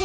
I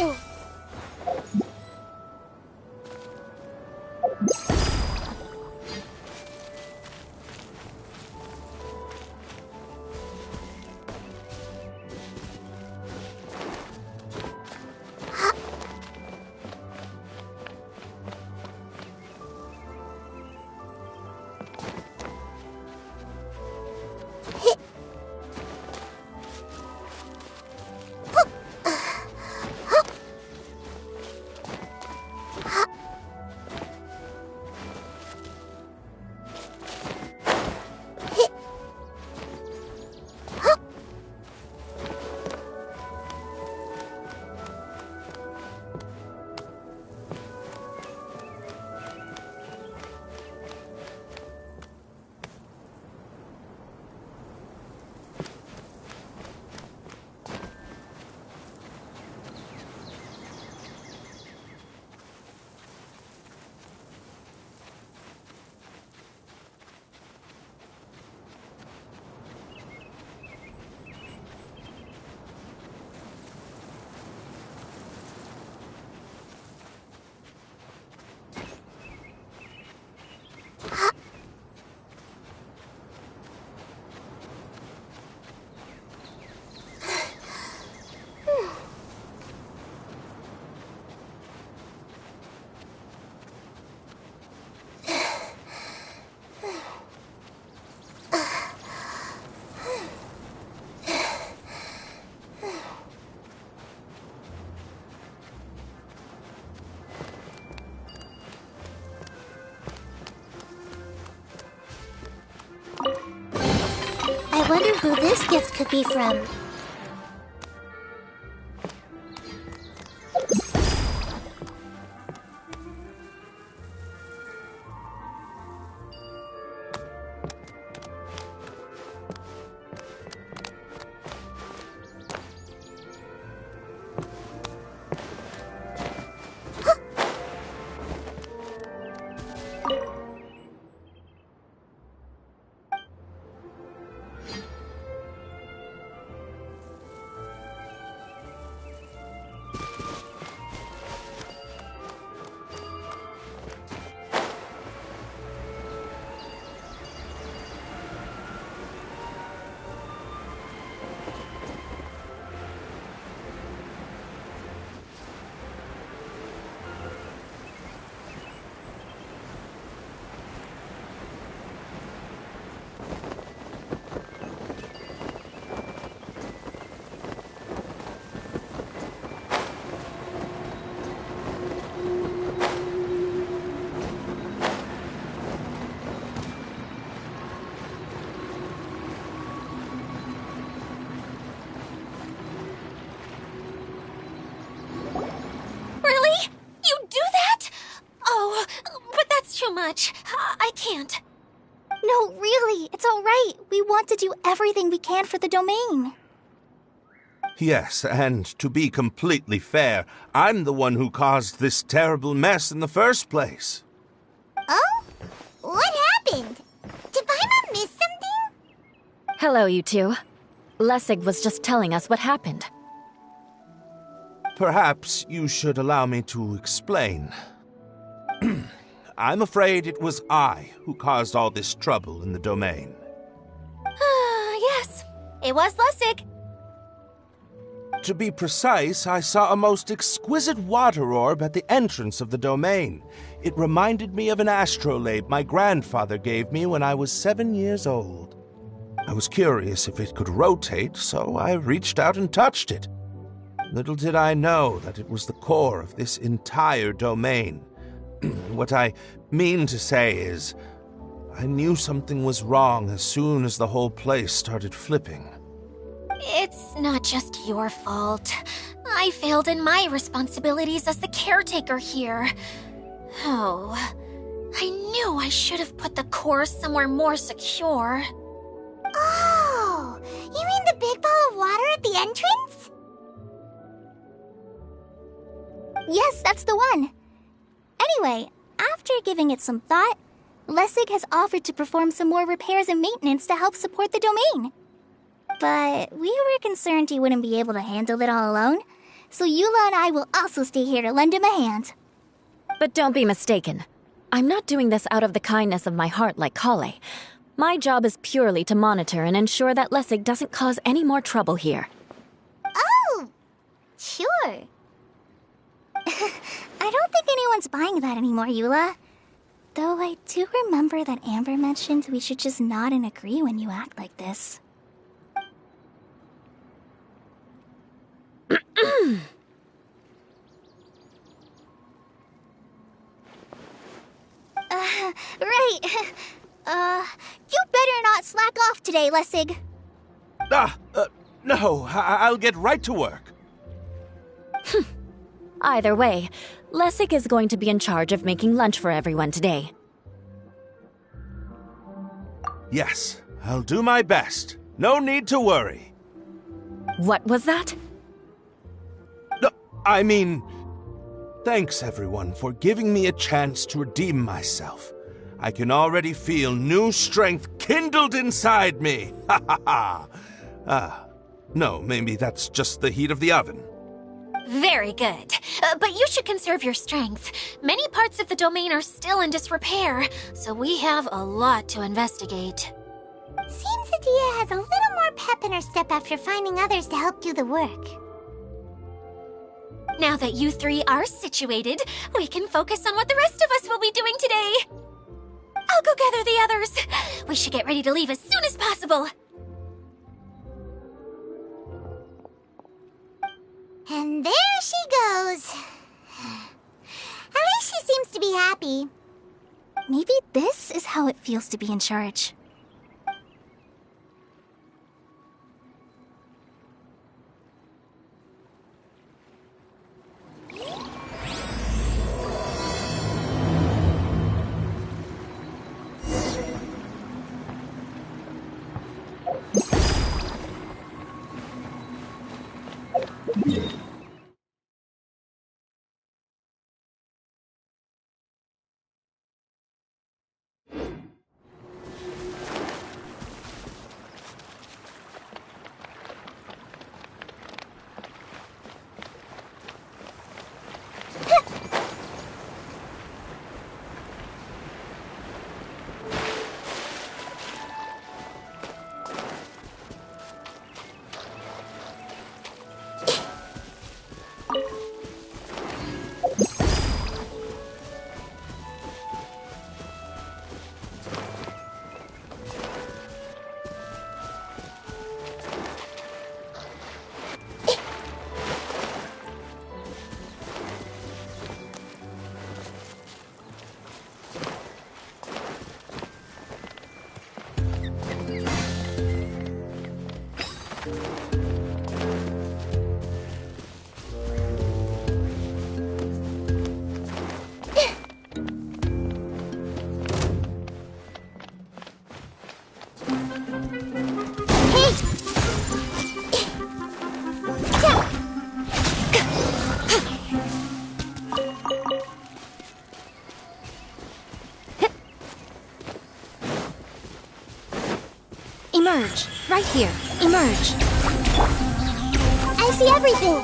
wonder who this gift could be from. I can't. No, really, it's all right. We want to do everything we can for the domain. Yes, and to be completely fair, I'm the one who caused this terrible mess in the first place. Oh? What happened? Did Paimon miss something? Hello, you two. Lessig was just telling us what happened. Perhaps you should allow me to explain. I'm afraid it was I who caused all this trouble in the domain. Yes, it was Lessig. To be precise, I saw a most exquisite water orb at the entrance of the domain. It reminded me of an astrolabe my grandfather gave me when I was 7 years old. I was curious if it could rotate, so I reached out and touched it. Little did I know that it was the core of this entire domain. What I mean to say is, I knew something was wrong as soon as the whole place started flipping. It's not just your fault. I failed in my responsibilities as the caretaker here. Oh, I knew I should have put the core somewhere more secure. Oh, you mean the big ball of water at the entrance? Yes, that's the one. Anyway, after giving it some thought, Lessig has offered to perform some more repairs and maintenance to help support the domain. But we were concerned he wouldn't be able to handle it all alone, so Eula and I will also stay here to lend him a hand. But don't be mistaken. I'm not doing this out of the kindness of my heart like Kale. My job is purely to monitor and ensure that Lessig doesn't cause any more trouble here. Oh, sure. I don't think anyone's buying that anymore, Eula. Though I do remember that Amber mentioned we should just nod and agree when you act like this. Right. You better not slack off today, Lessig. No, I'll get right to work. Either way, Lessig is going to be in charge of making lunch for everyone today. Yes, I'll do my best. No need to worry. What was that? No, I mean, thanks everyone for giving me a chance to redeem myself. I can already feel new strength kindled inside me. Ha ha ha. No, maybe that's just the heat of the oven. Very good. But you should conserve your strength. Many parts of the domain are still in disrepair, so we have a lot to investigate. Seems Adia has a little more pep in her step after finding others to help do the work. Now that you three are situated, we can focus on what the rest of us will be doing today. I'll go gather the others. We should get ready to leave as soon as possible. And there she goes. At least she seems to be happy. Maybe this is how it feels to be in charge. Emerge. Right here. Emerge. I see everything.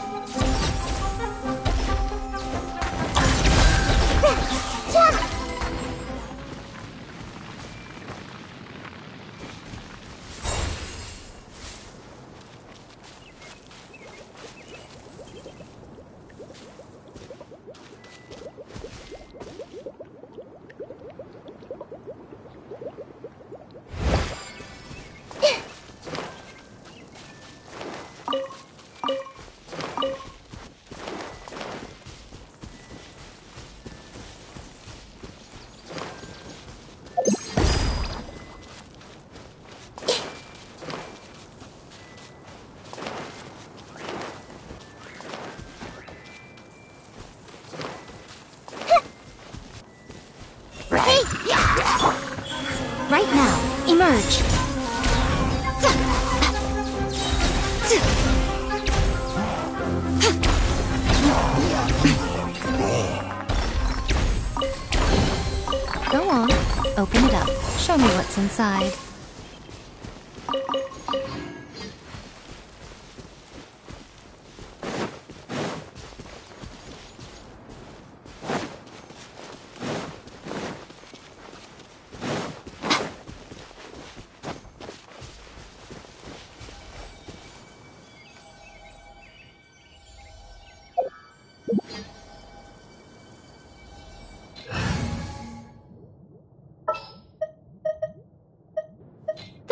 Right now. Emerge. Go on. Open it up. Show me what's inside.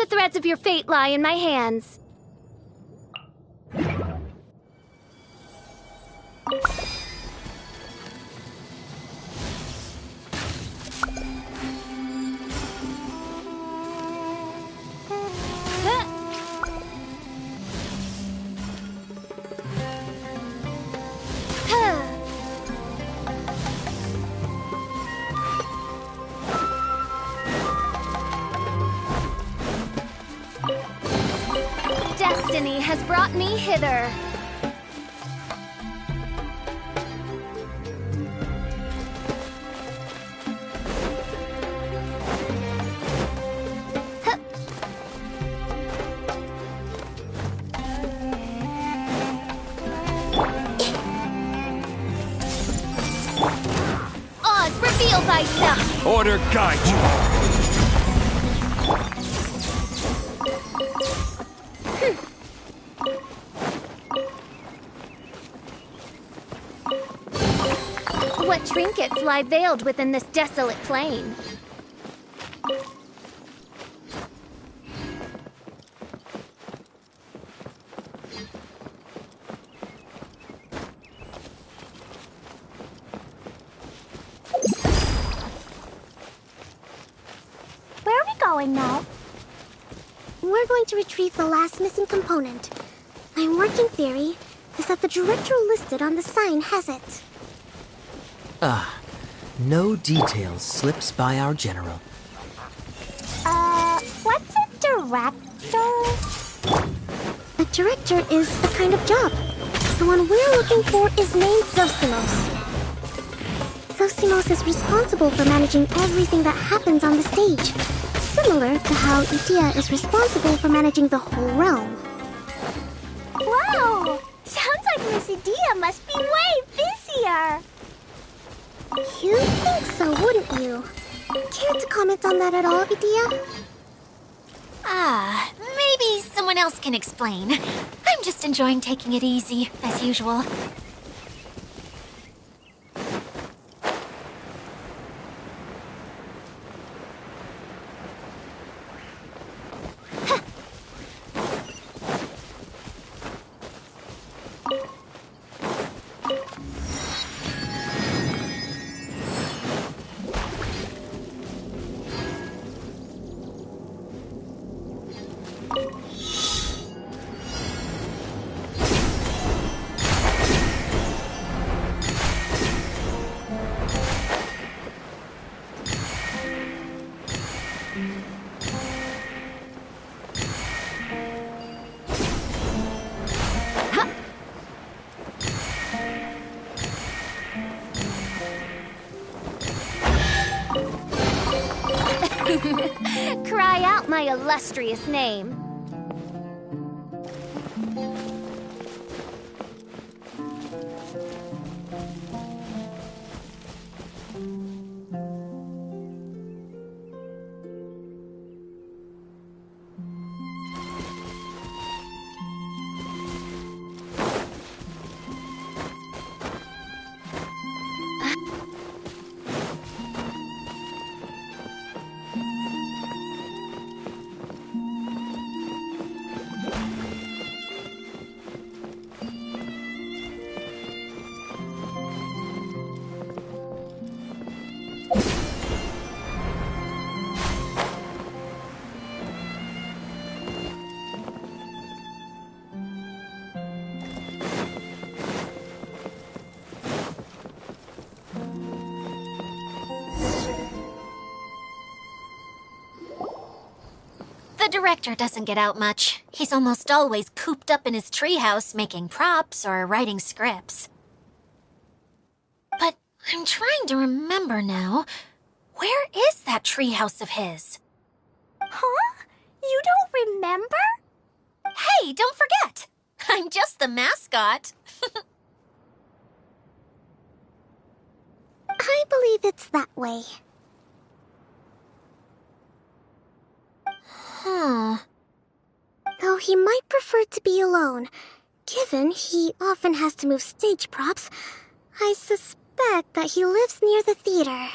threads of your fate lie in my hands. Destiny has brought me hither. Oz, reveal thyself! Order guide you! What trinkets lie veiled within this desolate plain? Where are we going now? We're going to retrieve the last missing component. My working theory is that the director listed on the sign has it. No details slips by our general. What's a director? A director is a kind of job. The one we're looking for is named Zosimos. Zosimos is responsible for managing everything that happens on the stage, similar to how Idea is responsible for managing the whole realm. Whoa! Sounds like Miss Idea must be way busier. You'd think so, wouldn't you? Care to comment on that at all, Idea? Maybe someone else can explain. I'm just enjoying taking it easy, as usual. Cry out my illustrious name. The director doesn't get out much. He's almost always cooped up in his treehouse making props or writing scripts. But I'm trying to remember now. Where is that treehouse of his? Huh? You don't remember? Hey, don't forget! I'm just the mascot. I believe it's that way. Though he might prefer to be alone, given he often has to move stage props, I suspect that he lives near the theater.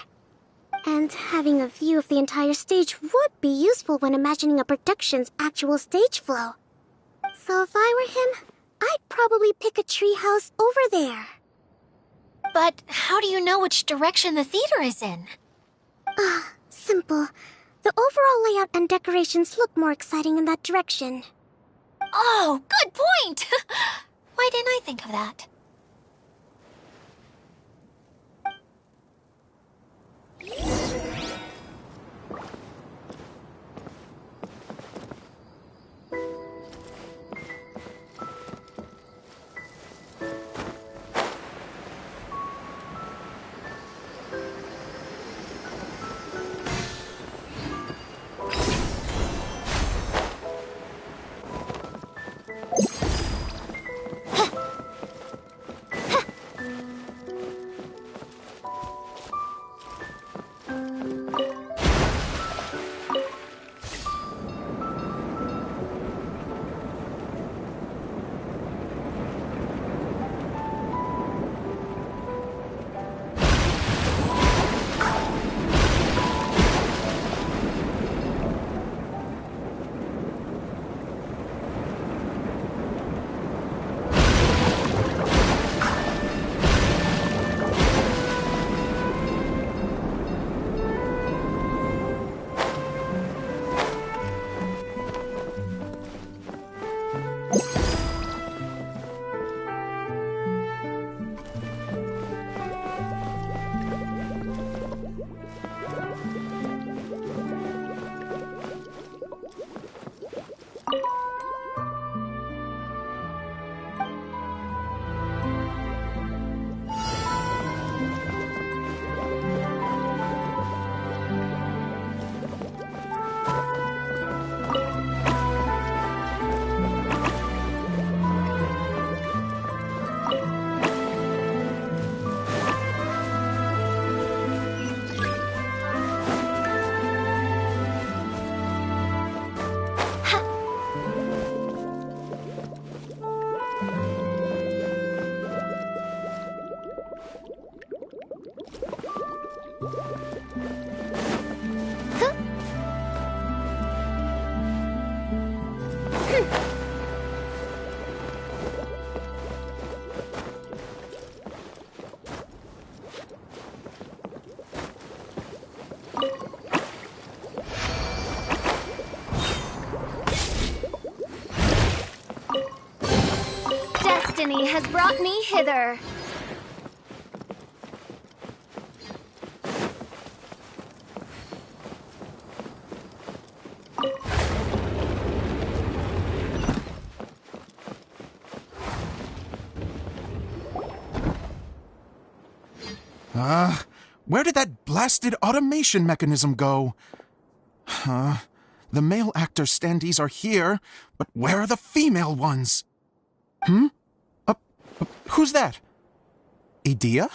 And And having a view of the entire stage would be useful when imagining a production's actual stage flow. So if I were him, I'd probably pick a treehouse over there. But how do you know which direction the theater is in? Simple. The overall layout and decorations look more exciting in that direction. Oh, good point! Why didn't I think of that? Destiny has brought me hither. Where did that blasted automation mechanism go? The male actor standees are here, but where are the female ones? Who's that? Idea?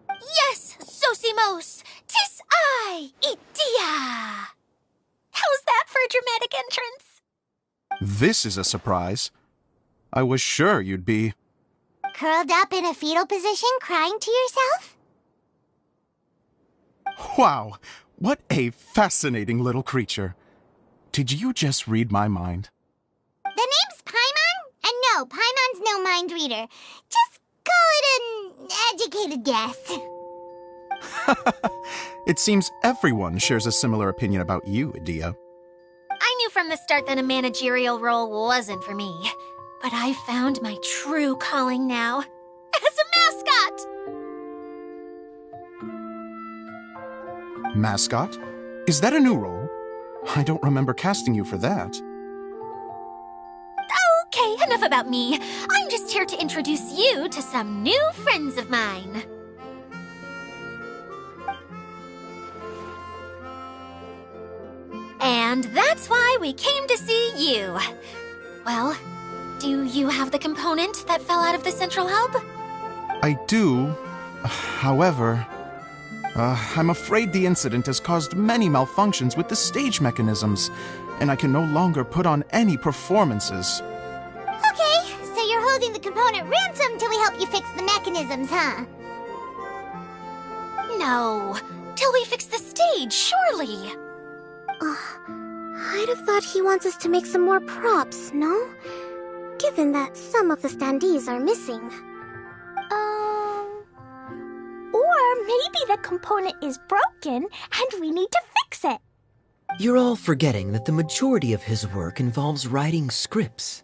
Yes, Sosimos! 'Tis I, Idea! How's that for a dramatic entrance? This is a surprise. I was sure you'd be... Curled up in a fetal position, crying to yourself? Wow, what a fascinating little creature. Did you just read my mind? The name's Paimon? And no, Paimon's no mind reader. Just call it an educated guess. It seems everyone shares a similar opinion about you, Idea. I knew from the start that a managerial role wasn't for me. But I found my true calling now. As a mascot! Mascot? Is that a new role? I don't remember casting you for that. Okay, enough about me. I'm just here to introduce you to some new friends of mine. And that's why we came to see you. Well, do you have the component that fell out of the central hub? I do. However, I'm afraid the incident has caused many malfunctions with the stage mechanisms, and I can no longer put on any performances. Okay, so you're holding the component ransom till we help you fix the mechanisms, huh? No, till we fix the stage. stage, surely. I'd have thought he wants us to make some more props, no? Given that some of the standees are missing. Or maybe the component is broken and we need to fix it. You're all forgetting that the majority of his work involves writing scripts.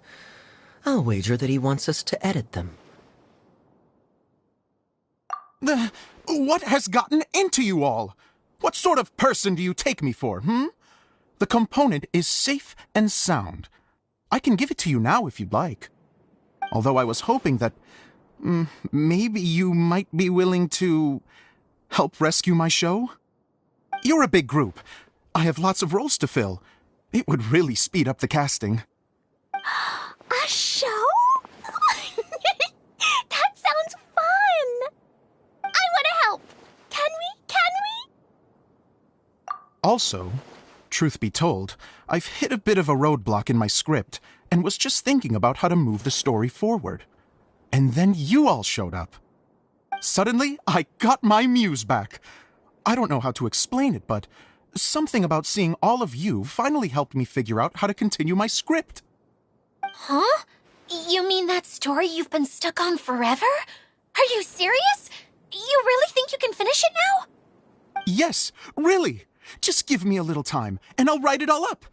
I'll wager that he wants us to edit them. What has gotten into you all? What sort of person do you take me for, The component is safe and sound. I can give it to you now if you'd like. Although I was hoping that maybe you might be willing to help rescue my show? You're a big group. I have lots of roles to fill. It would really speed up the casting. A show? That sounds fun! I want to help! Can we? Also, truth be told, I've hit a bit of a roadblock in my script and was just thinking about how to move the story forward. And then you all showed up. Suddenly, I got my muse back. I don't know how to explain it, but something about seeing all of you finally helped me figure out how to continue my script. Huh? You mean that story you've been stuck on forever? Are you serious? You really think you can finish it now? Yes, really. Just give me a little time, and I'll write it all up.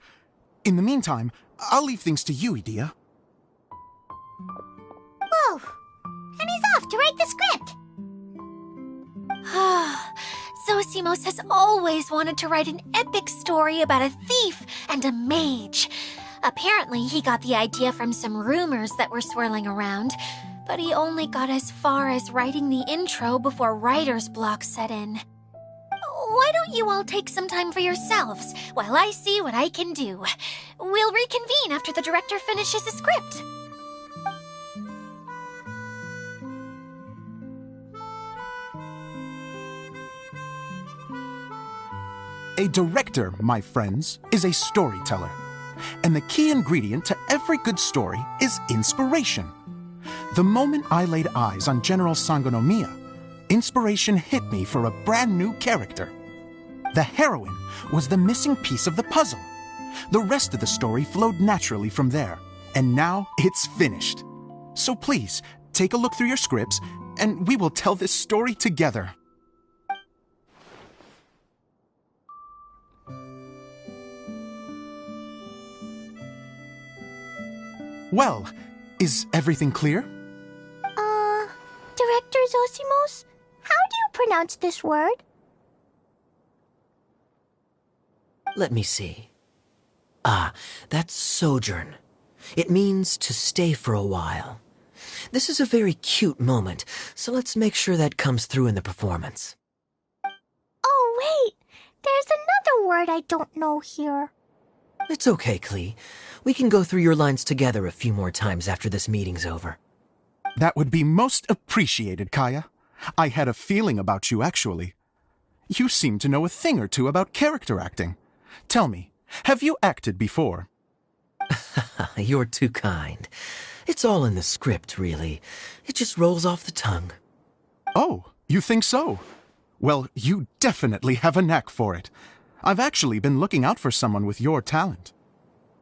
In the meantime, I'll leave things to you, Edea. Whoa! And he's off to write the script! Zosimos has always wanted to write an epic story about a thief and a mage. Apparently, he got the idea from some rumors that were swirling around, but he only got as far as writing the intro before writer's block set in. Why don't you all take some time for yourselves while I see what I can do? We'll reconvene after the director finishes the script. A director, my friends, is a storyteller. And the key ingredient to every good story is inspiration. The moment I laid eyes on General Sangonomiya, inspiration hit me for a brand new character. The heroine was the missing piece of the puzzle. The rest of the story flowed naturally from there, and now it's finished. So please, take a look through your scripts, and we will tell this story together. Well, is everything clear? Director Zosimos, how do you pronounce this word? Let me see. That's sojourn. It means to stay for a while. This is a very cute moment, so let's make sure that comes through in the performance. Oh, wait! There's another word I don't know here. It's okay, Klee. We can go through your lines together a few more times after this meeting's over. That would be most appreciated, Kaya. I had a feeling about you, actually. You seem to know a thing or two about character acting. Tell me, have you acted before? You're too kind. It's all in the script, really. It just rolls off the tongue. Oh, you think so? Well, you definitely have a knack for it. I've actually been looking out for someone with your talent.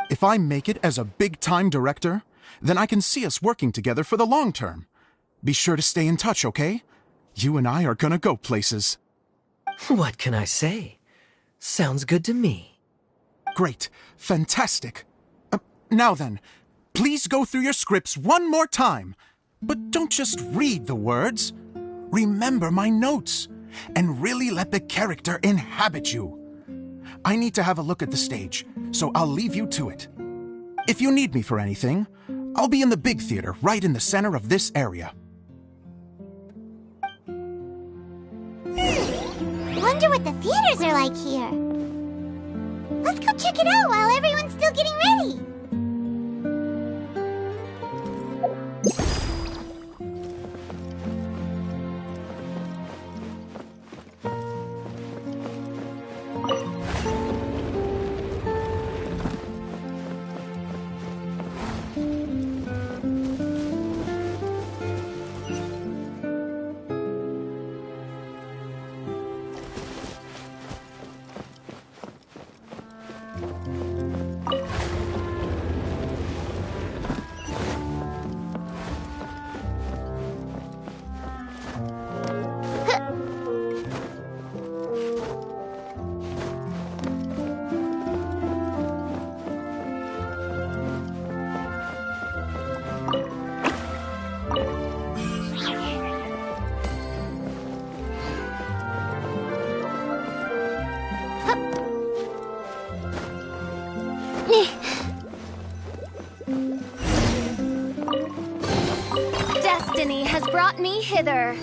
If I make it as a big-time director, then I can see us working together for the long term. Be sure to stay in touch, okay? You and I are gonna go places. What can I say? Sounds good to me. Great. Fantastic. Now then, please go through your scripts one more time. But don't just read the words. Remember my notes, and really let the character inhabit you. I need to have a look at the stage, so I'll leave you to it. If you need me for anything, I'll be in the big theater right in the center of this area. Wonder what the theaters are like here. Let's go check it out while everyone's still getting ready. Destiny has brought me hither.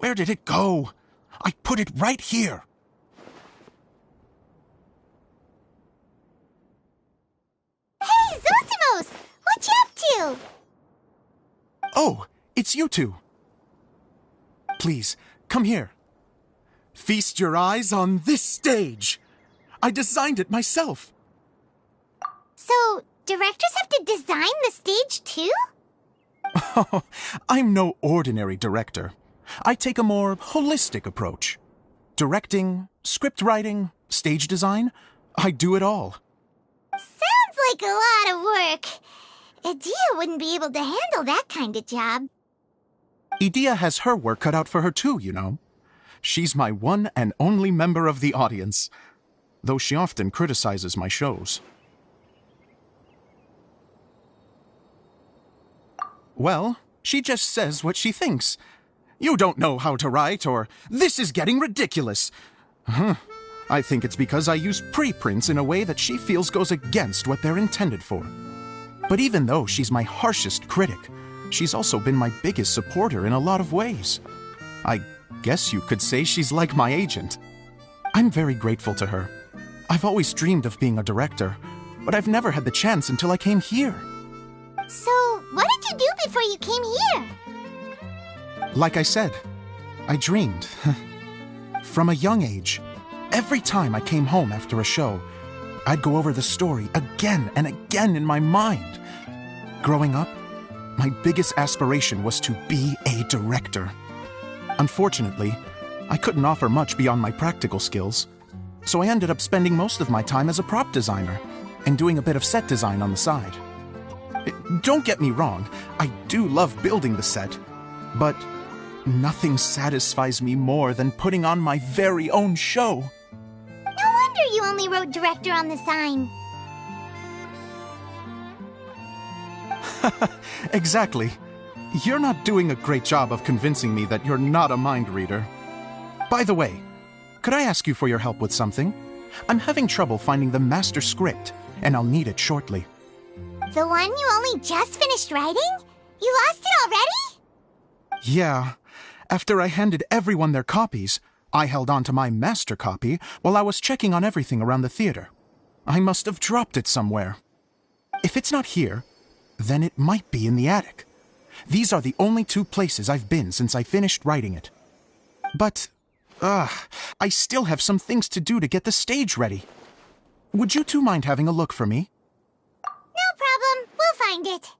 Where did it go? I put it right here. Hey, Zosimos! What you up to? Oh, it's you two. Please, come here. Feast your eyes on this stage. I designed it myself. So, directors have to design the stage too? Oh, I'm no ordinary director. I take a more holistic approach. Directing, script writing, stage design, I do it all. Sounds like a lot of work. Adia wouldn't be able to handle that kind of job. Edea has her work cut out for her too, you know. She's my one and only member of the audience, though she often criticizes my shows. Well, she just says what she thinks. You don't know how to write, or this is getting ridiculous. I think it's because I use preprints in a way that she feels goes against what they're intended for. But even though she's my harshest critic, she's also been my biggest supporter in a lot of ways. I guess you could say she's like my agent. I'm very grateful to her. I've always dreamed of being a director, but I've never had the chance until I came here. So, what did you do before you came here? Like I said, I dreamed. From a young age, every time I came home after a show, I'd go over the story again and again in my mind. Growing up, my biggest aspiration was to be a director. Unfortunately, I couldn't offer much beyond my practical skills, so I ended up spending most of my time as a prop designer and doing a bit of set design on the side. Don't get me wrong, I do love building the set, but nothing satisfies me more than putting on my very own show. No wonder you only wrote director on the sign. Exactly. You're not doing a great job of convincing me that you're not a mind reader. By the way, could I ask you for your help with something? I'm having trouble finding the master script, and I'll need it shortly. The one you only just finished writing? You lost it already? Yeah. After I handed everyone their copies, I held on to my master copy while I was checking on everything around the theater. I must have dropped it somewhere. If it's not here, then it might be in the attic. These are the only two places I've been since I finished writing it. But, I still have some things to do to get the stage ready. Would you two mind having a look for me? No problem. We'll find it.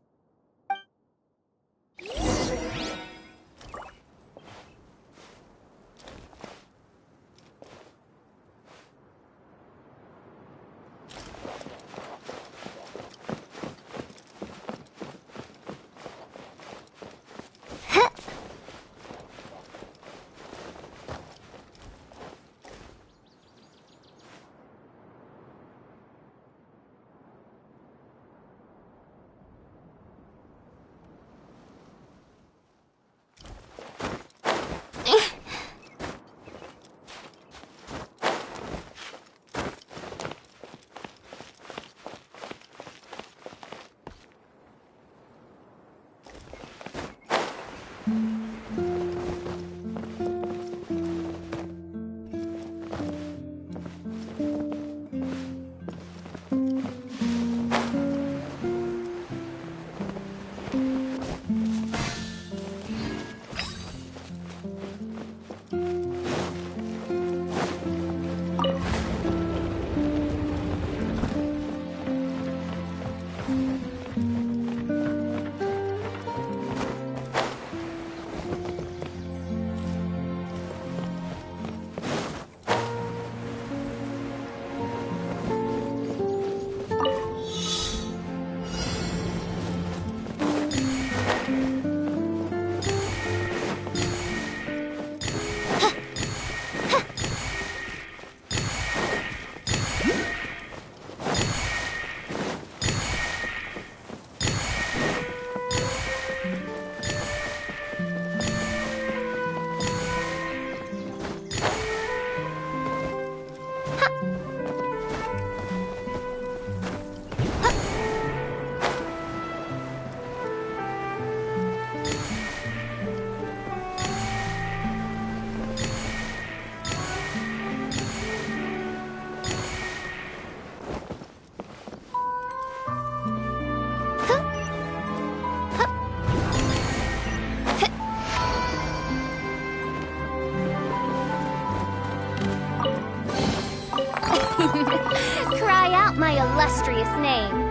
mysterious name.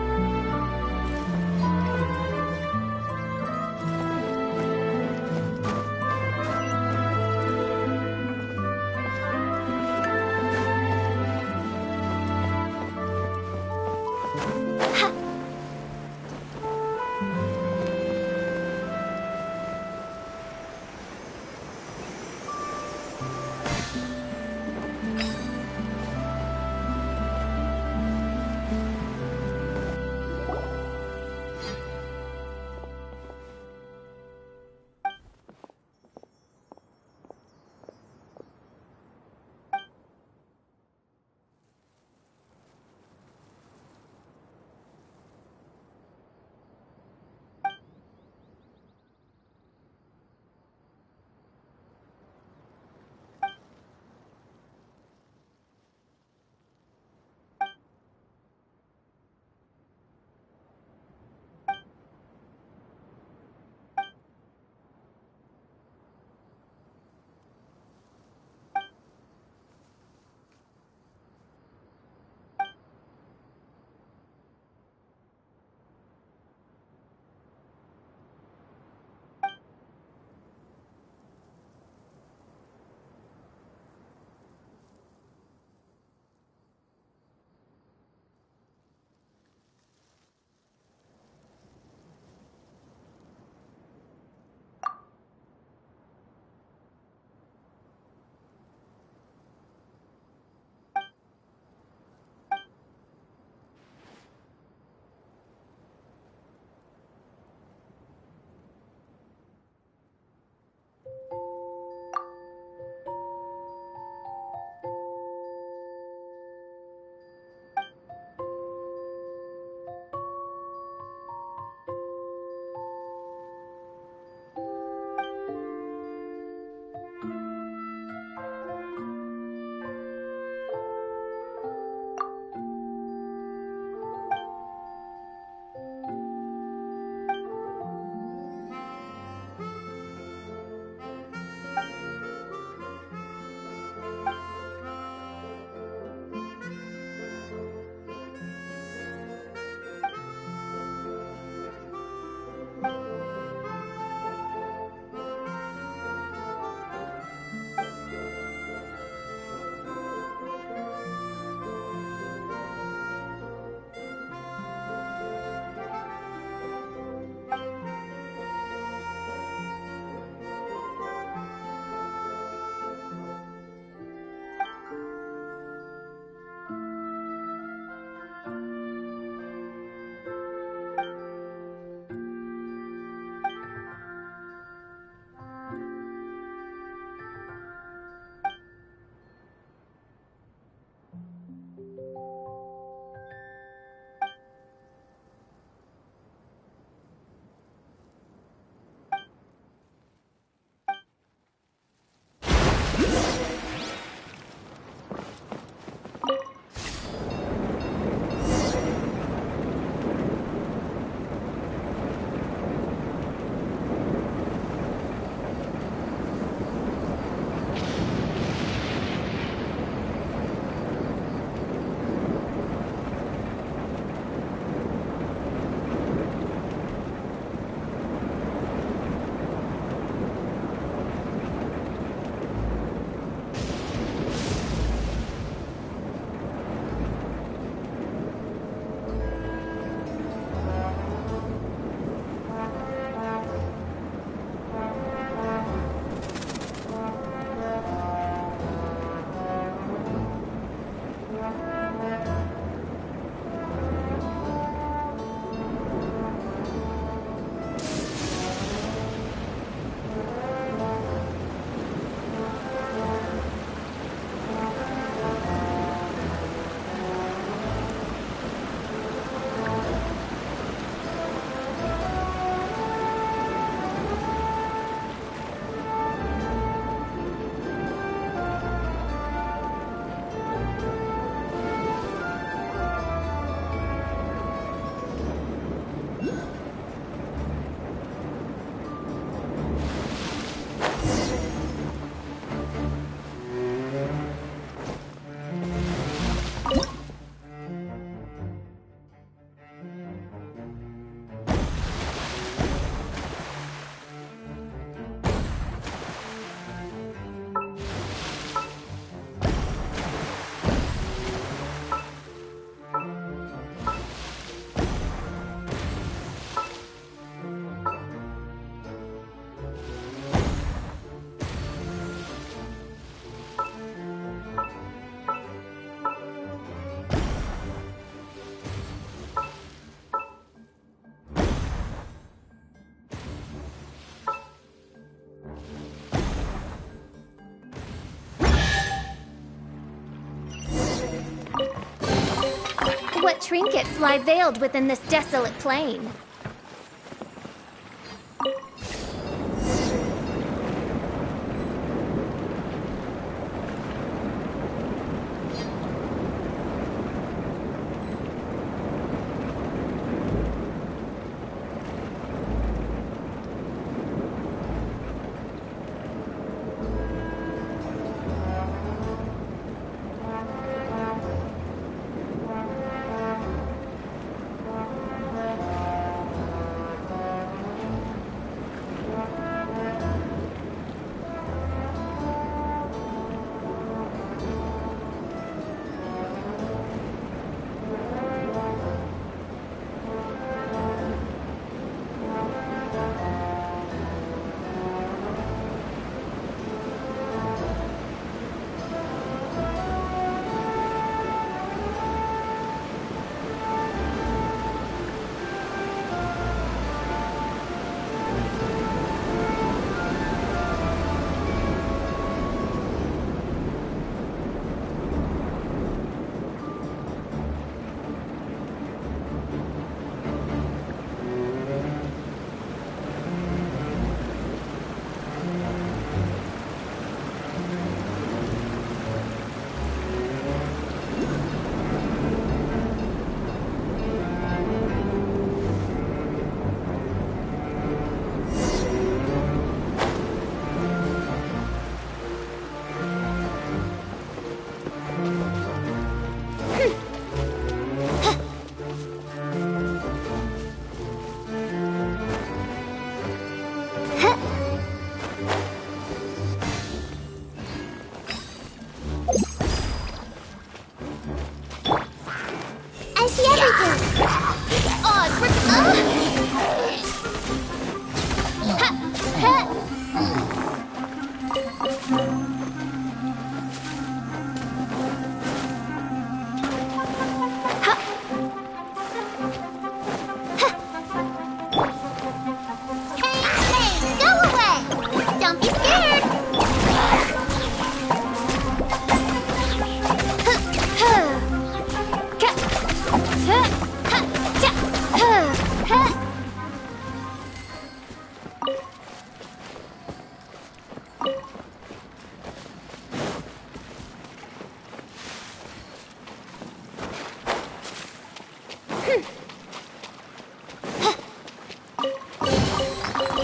What trinkets lie veiled within this desolate plain?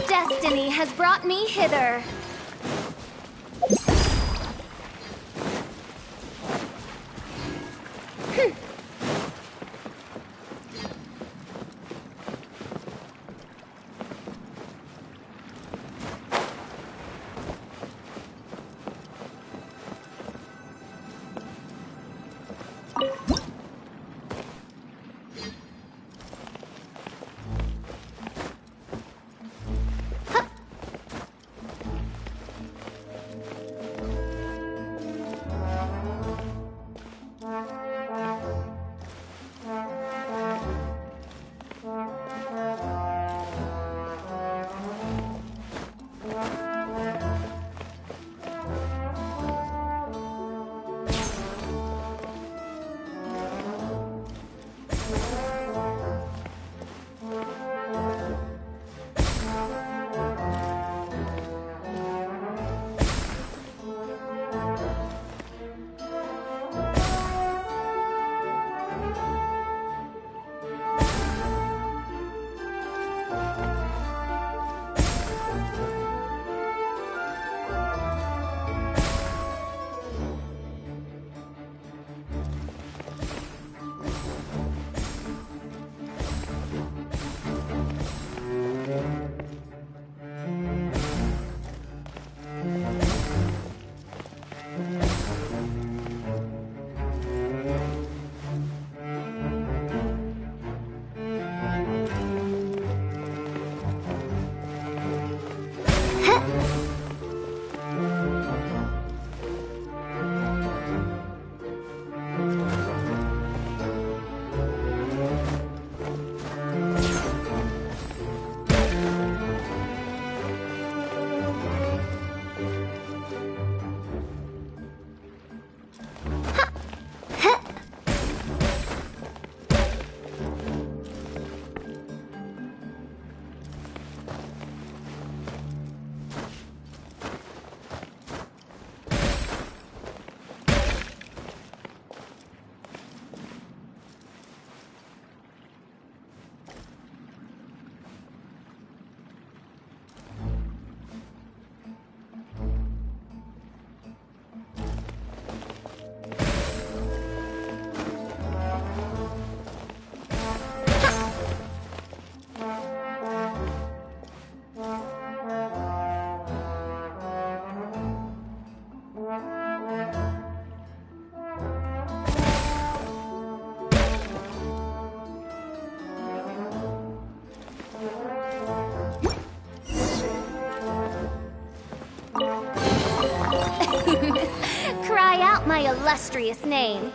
Destiny has brought me hither. illustrious name.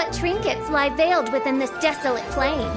What trinkets lie veiled within this desolate plain?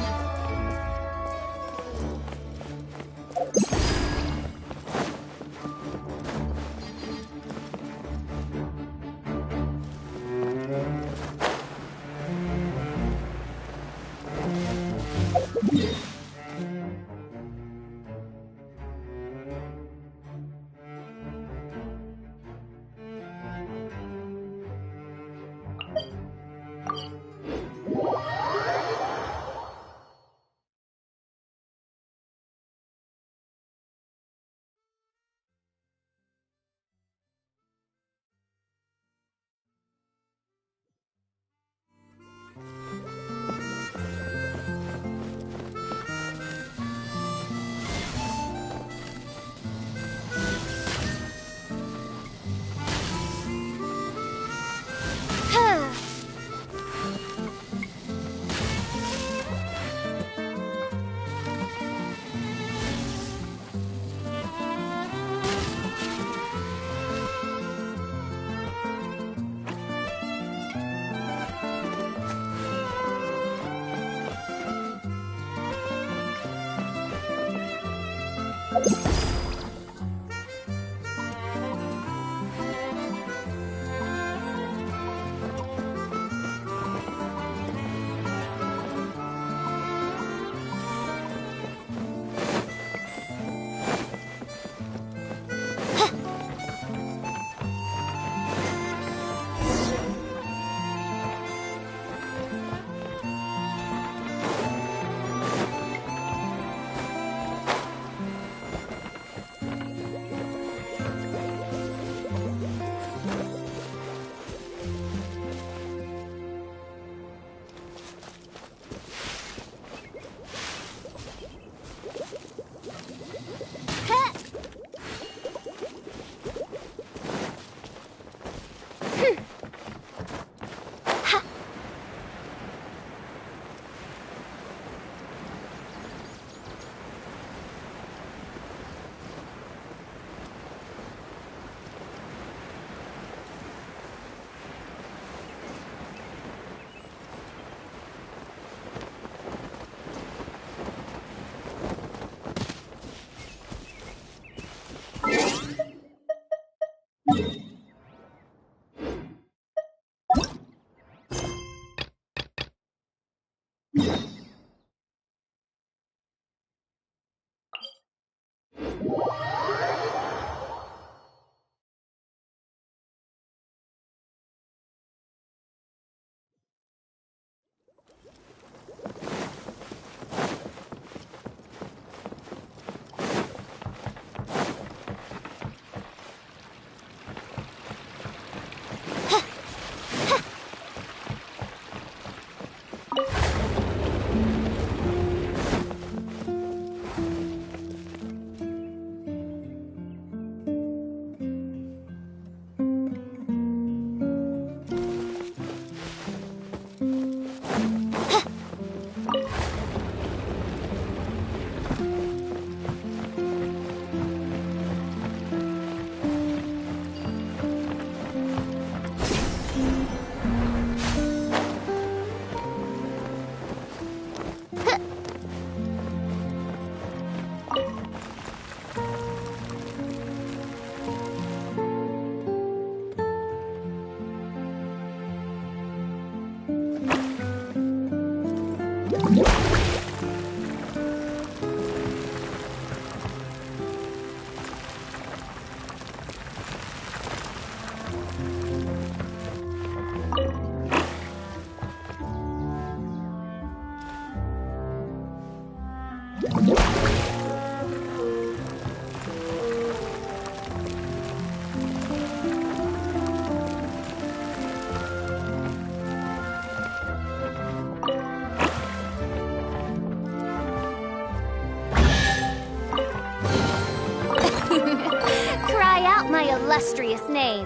Cry out my illustrious name.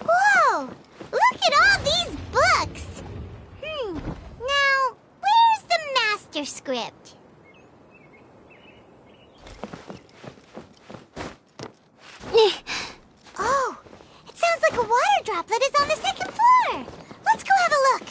Whoa! Look at all these books! droplet is on the second floor. Let's go have a look.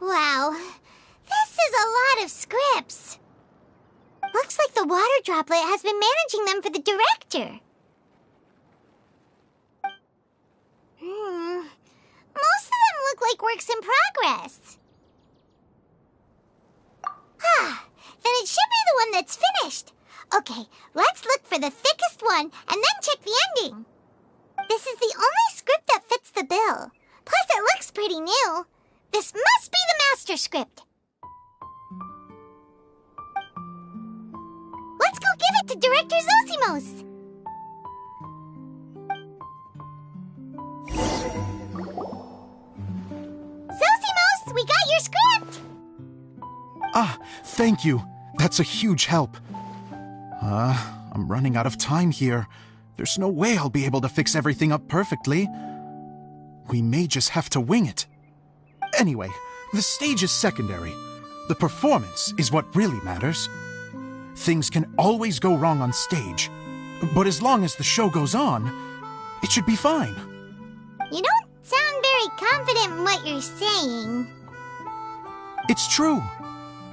Wow, this is a lot of scripts. Looks like the water droplet has been managing them for the director. Most of them look like works in progress. Then it should be the one that's finished. Okay, let's look for the thickest one and then check the ending. This is the only script that fits the bill. Plus, it looks pretty new. This must be the master script. Let's go give it to Director Zosimos. Zosimos, we got your script! Ah, thank you. That's a huge help. I'm running out of time here. There's no way I'll be able to fix everything up perfectly. We may just have to wing it. Anyway, the stage is secondary. The performance is what really matters. Things can always go wrong on stage, but as long as the show goes on, it should be fine. You don't sound very confident in what you're saying. It's true.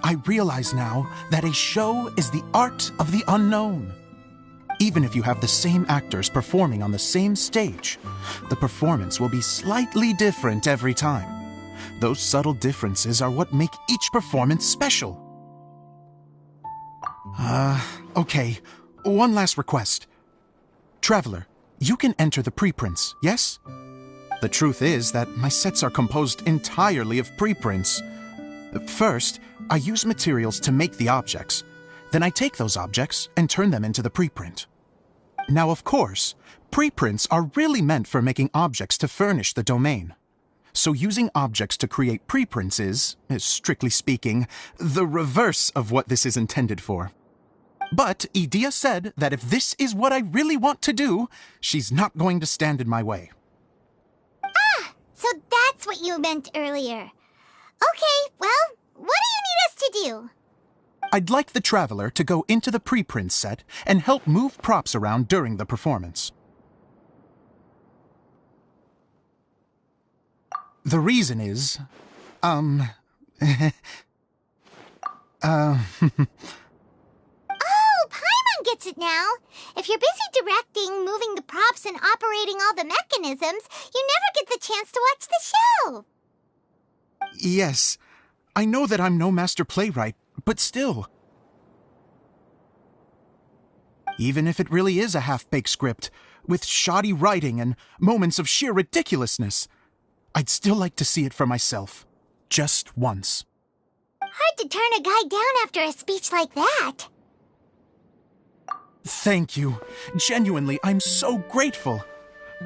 I realize now that a show is the art of the unknown. Even if you have the same actors performing on the same stage, the performance will be slightly different every time. Those subtle differences are what make each performance special. Okay. One last request. Traveler, you can enter the preprints, yes? The truth is that my sets are composed entirely of preprints. First, I use materials to make the objects. Then I take those objects and turn them into the preprint. Now, of course, preprints are really meant for making objects to furnish the domain. So using objects to create preprints is, strictly speaking, the reverse of what this is intended for. But Edea said that if this is what I really want to do, she's not going to stand in my way. So that's what you meant earlier. Okay, well, what do you need us to do? I'd like the Traveler to go into the preprint set and help move props around during the performance. The reason is, Oh, Paimon gets it now. If you're busy directing, moving the props, and operating all the mechanisms, you never get the chance to watch the show. Yes, I know that I'm no master playwright, but still. Even if it really is a half-baked script, with shoddy writing and moments of sheer ridiculousness, I'd still like to see it for myself. Just once. Hard to turn a guy down after a speech like that. Thank you. Genuinely, I'm so grateful.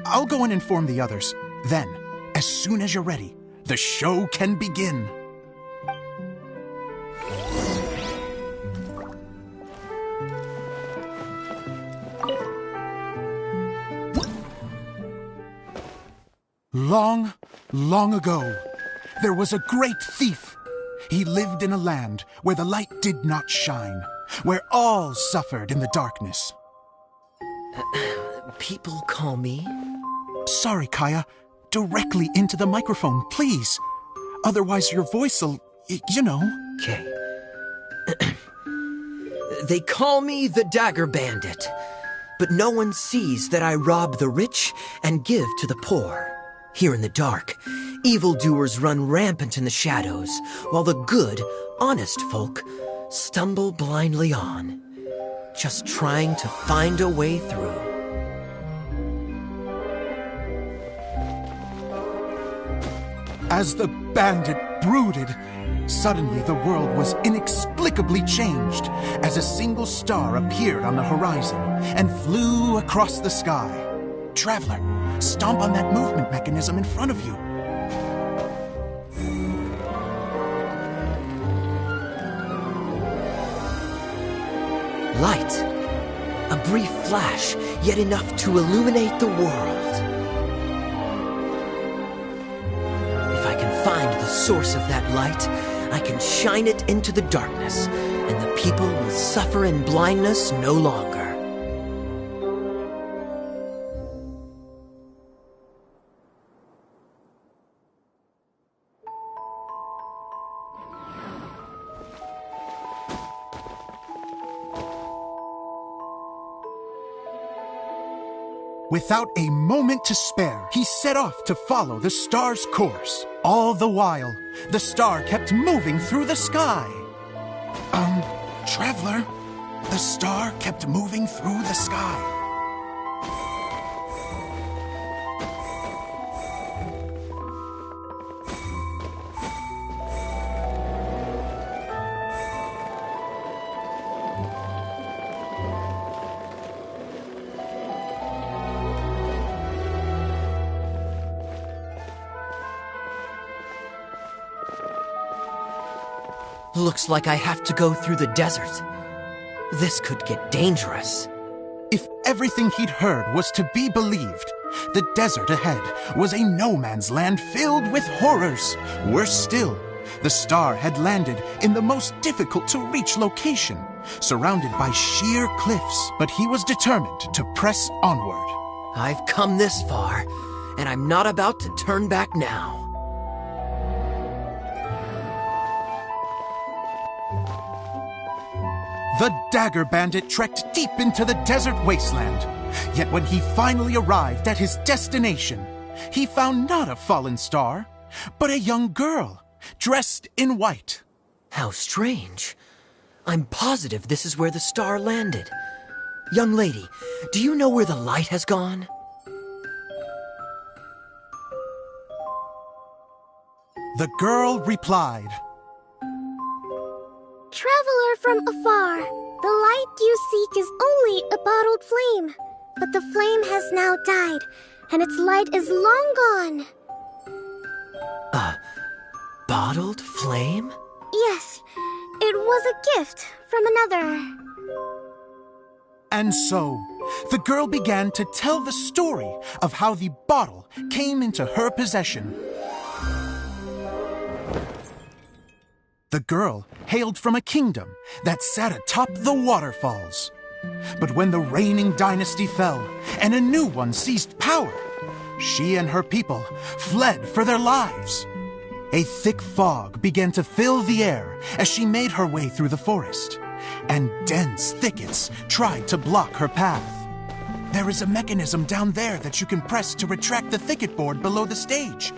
I'll go and inform the others. Then, as soon as you're ready, the show can begin. Long, long ago, there was a great thief. He lived in a land where the light did not shine, where all suffered in the darkness. People call me... Sorry, Kaya. Directly into the microphone, please. Otherwise your voice'll, you know. Okay. They call me the Dagger Bandit, but no one sees that I rob the rich and give to the poor. Here in the dark, evildoers run rampant in the shadows, while the good, honest folk stumble blindly on, just trying to find a way through. As the bandit brooded, suddenly the world was inexplicably changed as a single star appeared on the horizon and flew across the sky. Traveler, stomp on that movement mechanism in front of you. Light. A brief flash, yet enough to illuminate the world. source of that light, I can shine it into the darkness, and the people will suffer in blindness no longer. Without a moment to spare, he set off to follow the star's course. All the while, the star kept moving through the sky. Traveler, the star kept moving through the sky. Looks like I have to go through the desert. This could get dangerous. If everything he'd heard was to be believed, the desert ahead was a no-man's land filled with horrors. Worse still, the star had landed in the most difficult-to-reach location, surrounded by sheer cliffs, but he was determined to press onward. I've come this far, and I'm not about to turn back now. The Dagger Bandit trekked deep into the desert wasteland. Yet when he finally arrived at his destination, he found not a fallen star, but a young girl, dressed in white. How strange. I'm positive this is where the star landed. Young lady, do you know where the light has gone? The girl replied, Traveler from afar, the light you seek is only a bottled flame. But the flame has now died, and its light is long gone. A bottled flame? Yes, it was a gift from another. And so, the girl began to tell the story of how the bottle came into her possession. The girl hailed from a kingdom that sat atop the waterfalls. But when the reigning dynasty fell and a new one seized power, she and her people fled for their lives. A thick fog began to fill the air as she made her way through the forest, and dense thickets tried to block her path. There is a mechanism down there that you can press to retract the thicket board below the stage.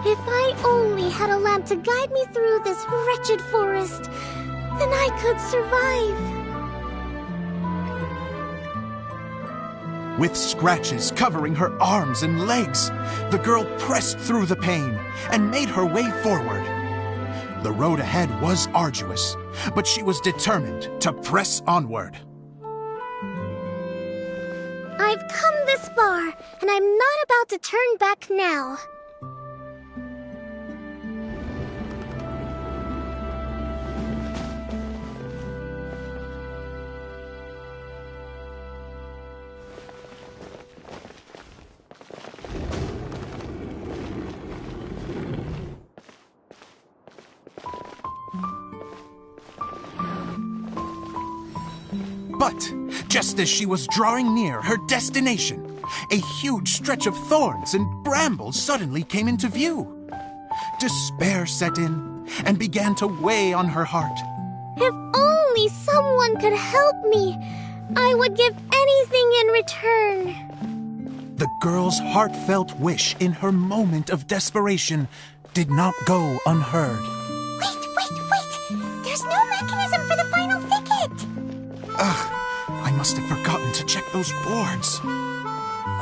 If I only had a lamp to guide me through this wretched forest, then I could survive. With scratches covering her arms and legs, the girl pressed through the pain and made her way forward. The road ahead was arduous, but she was determined to press onward. I've come this far, and I'm not about to turn back now. But just as she was drawing near her destination, a huge stretch of thorns and brambles suddenly came into view. Despair set in and began to weigh on her heart. If only someone could help me, I would give anything in return. The girl's heartfelt wish in her moment of desperation did not go unheard. Wait! There's no mechanism for the final thicket! Ugh, I must have forgotten to check those boards.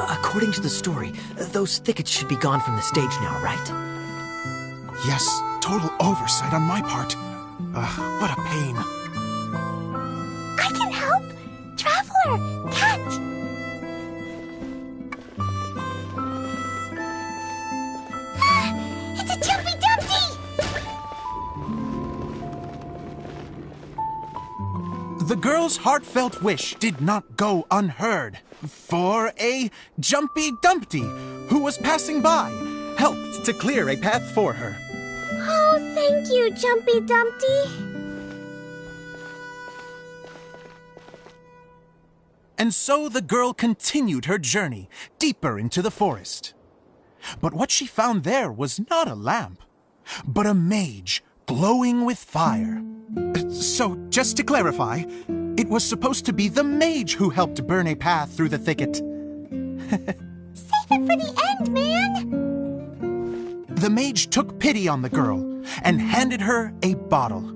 According to the story, those thickets should be gone from the stage now, right? Yes, total oversight on my part. What a pain. I can help! Traveler! Catch! It's a Jumpy Dumpty! The girl's heartfelt wish did not go unheard, for a Jumpy Dumpty, who was passing by, helped to clear a path for her. Oh, thank you, Jumpy Dumpty. And so the girl continued her journey deeper into the forest. But what she found there was not a lamp, but a mage glowing with fire. So, just to clarify, it was supposed to be the mage who helped burn a path through the thicket. Save it for the end, man! The mage took pity on the girl and handed her a bottle.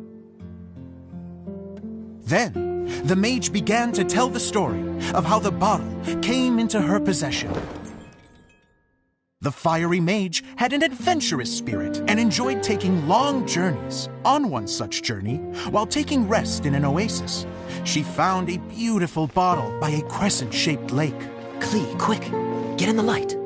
Then, the mage began to tell the story of how the bottle came into her possession. The fiery mage had an adventurous spirit and enjoyed taking long journeys. On one such journey, while taking rest in an oasis, she found a beautiful bottle by a crescent-shaped lake. Klee, quick! Get in the light.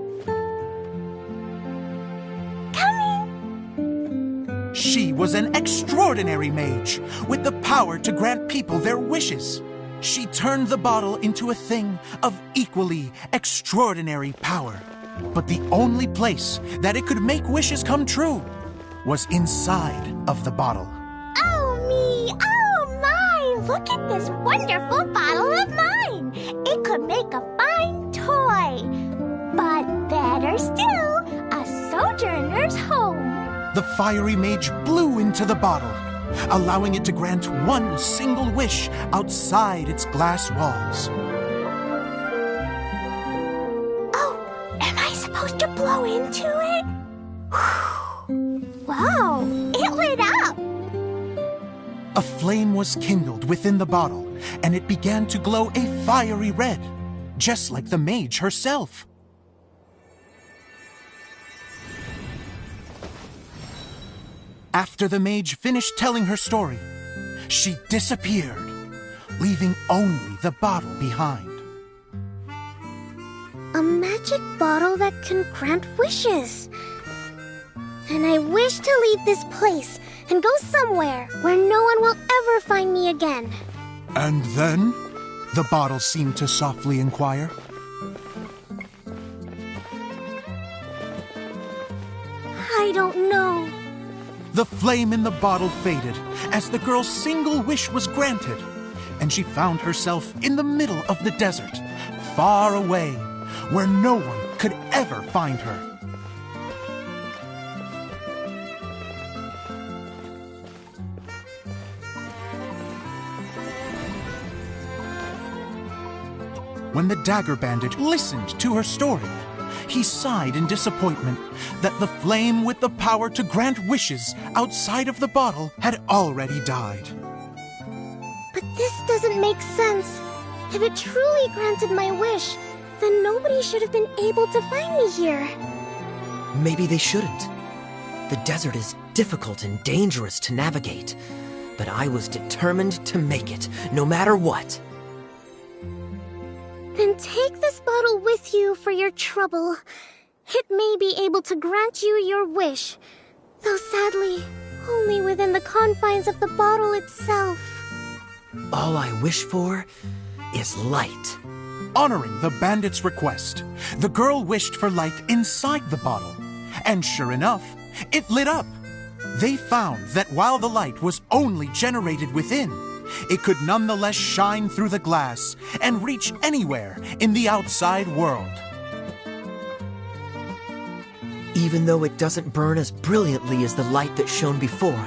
She was an extraordinary mage, with the power to grant people their wishes. She turned the bottle into a thing of equally extraordinary power. But the only place that it could make wishes come true was inside of the bottle. Oh me, oh my! Look at this wonderful bottle of mine! It could make a fine toy. But better still, a sojourner's home. The fiery mage blew into the bottle, allowing it to grant one single wish outside its glass walls. Oh, am I supposed to blow into it? Wow, it lit up! A flame was kindled within the bottle, and it began to glow a fiery red, just like the mage herself. After the mage finished telling her story, she disappeared, leaving only the bottle behind. A magic bottle that can grant wishes. And I wish to leave this place and go somewhere where no one will ever find me again. And then? The bottle seemed to softly inquire. I don't know. The flame in the bottle faded as the girl's single wish was granted, and she found herself in the middle of the desert, far away, where no one could ever find her. When the Dagger Bandit listened to her story, he sighed in disappointment that the flame with the power to grant wishes outside of the bottle had already died. But this doesn't make sense. If it truly granted my wish, then nobody should have been able to find me here. Maybe they shouldn't. The desert is difficult and dangerous to navigate, but I was determined to make it, no matter what. Then take this bottle with you for your trouble. It may be able to grant you your wish, though sadly, only within the confines of the bottle itself. All I wish for is light. Honoring the bandit's request, the girl wished for light inside the bottle, and sure enough, it lit up. They found that while the light was only generated within, it could nonetheless shine through the glass and reach anywhere in the outside world. Even though it doesn't burn as brilliantly as the light that shone before,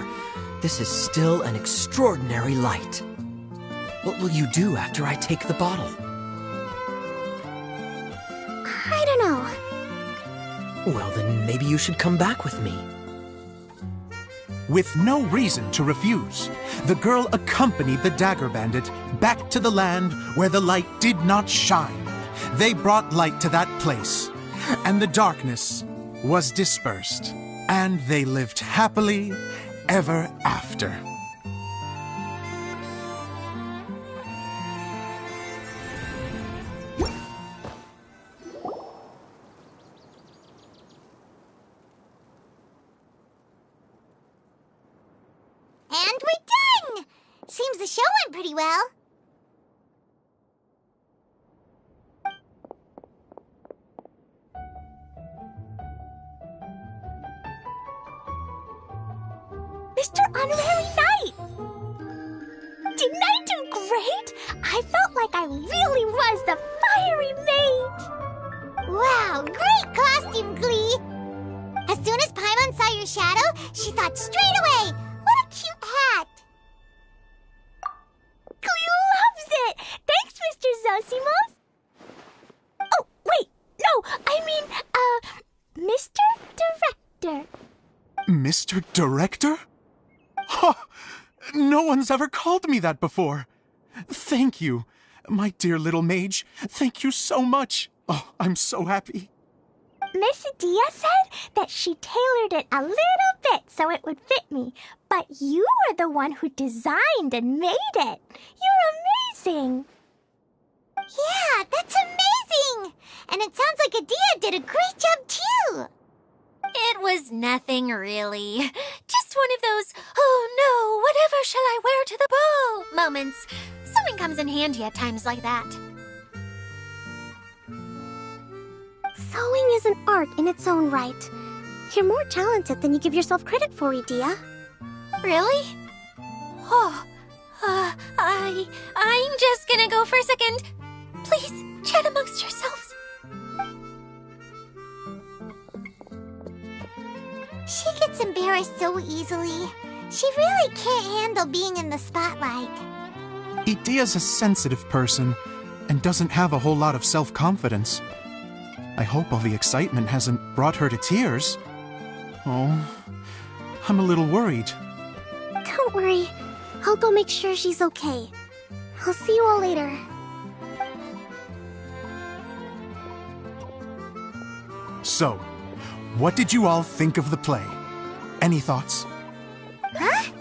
this is still an extraordinary light. What will you do after I take the bottle? I don't know. Well, then maybe you should come back with me. With no reason to refuse, the girl accompanied the Dagger Bandit back to the land where the light did not shine. They brought light to that place, and the darkness was dispersed, and they lived happily ever after. And we're done! Seems the show went pretty well. Mr. Honorary Knight! Didn't I do great? I felt like I really was the fiery mage! Wow, great costume, Glee! As soon as Paimon saw your shadow, she thought straight away, what a cute hat! Glee loves it! Thanks, Mr. Zosimos! Oh, wait, no, I mean, Mr. Director. Mr. Director? Ha! No one's ever called me that before. Thank you. My dear little mage, thank you so much. Oh, I'm so happy. Miss Dia said that she tailored it a little bit so it would fit me, but you were the one who designed and made it. You're amazing. Yeah, that's amazing! And it sounds like Adia did a great job too! It was nothing really. Just one of those, oh no, whatever shall I wear to the ball moments. Sewing comes in handy at times like that. Sewing is an art in its own right. You're more talented than you give yourself credit for, Idia. Really? Oh, I'm just gonna go for a second. Please, chat amongst yourselves. She gets embarrassed so easily. She really can't handle being in the spotlight. Idia's a sensitive person and doesn't have a whole lot of self-confidence. I hope all the excitement hasn't brought her to tears. Oh, I'm a little worried. Don't worry. I'll go make sure she's okay. I'll see you all later. So, what did you all think of the play? Any thoughts? Huh?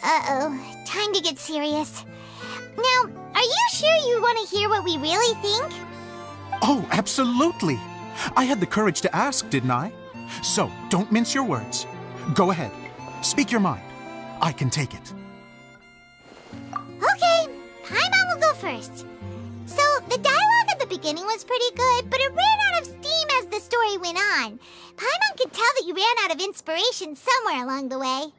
Uh-oh, time to get serious. Now, are you sure you want to hear what we really think? Oh, absolutely! I had the courage to ask, didn't I? So, don't mince your words. Go ahead. Speak your mind. I can take it. Okay, Paimon will go first. So, the dialogue at the beginning was pretty good, but it ran out of steam as the story went on. Paimon could tell that you ran out of inspiration somewhere along the way.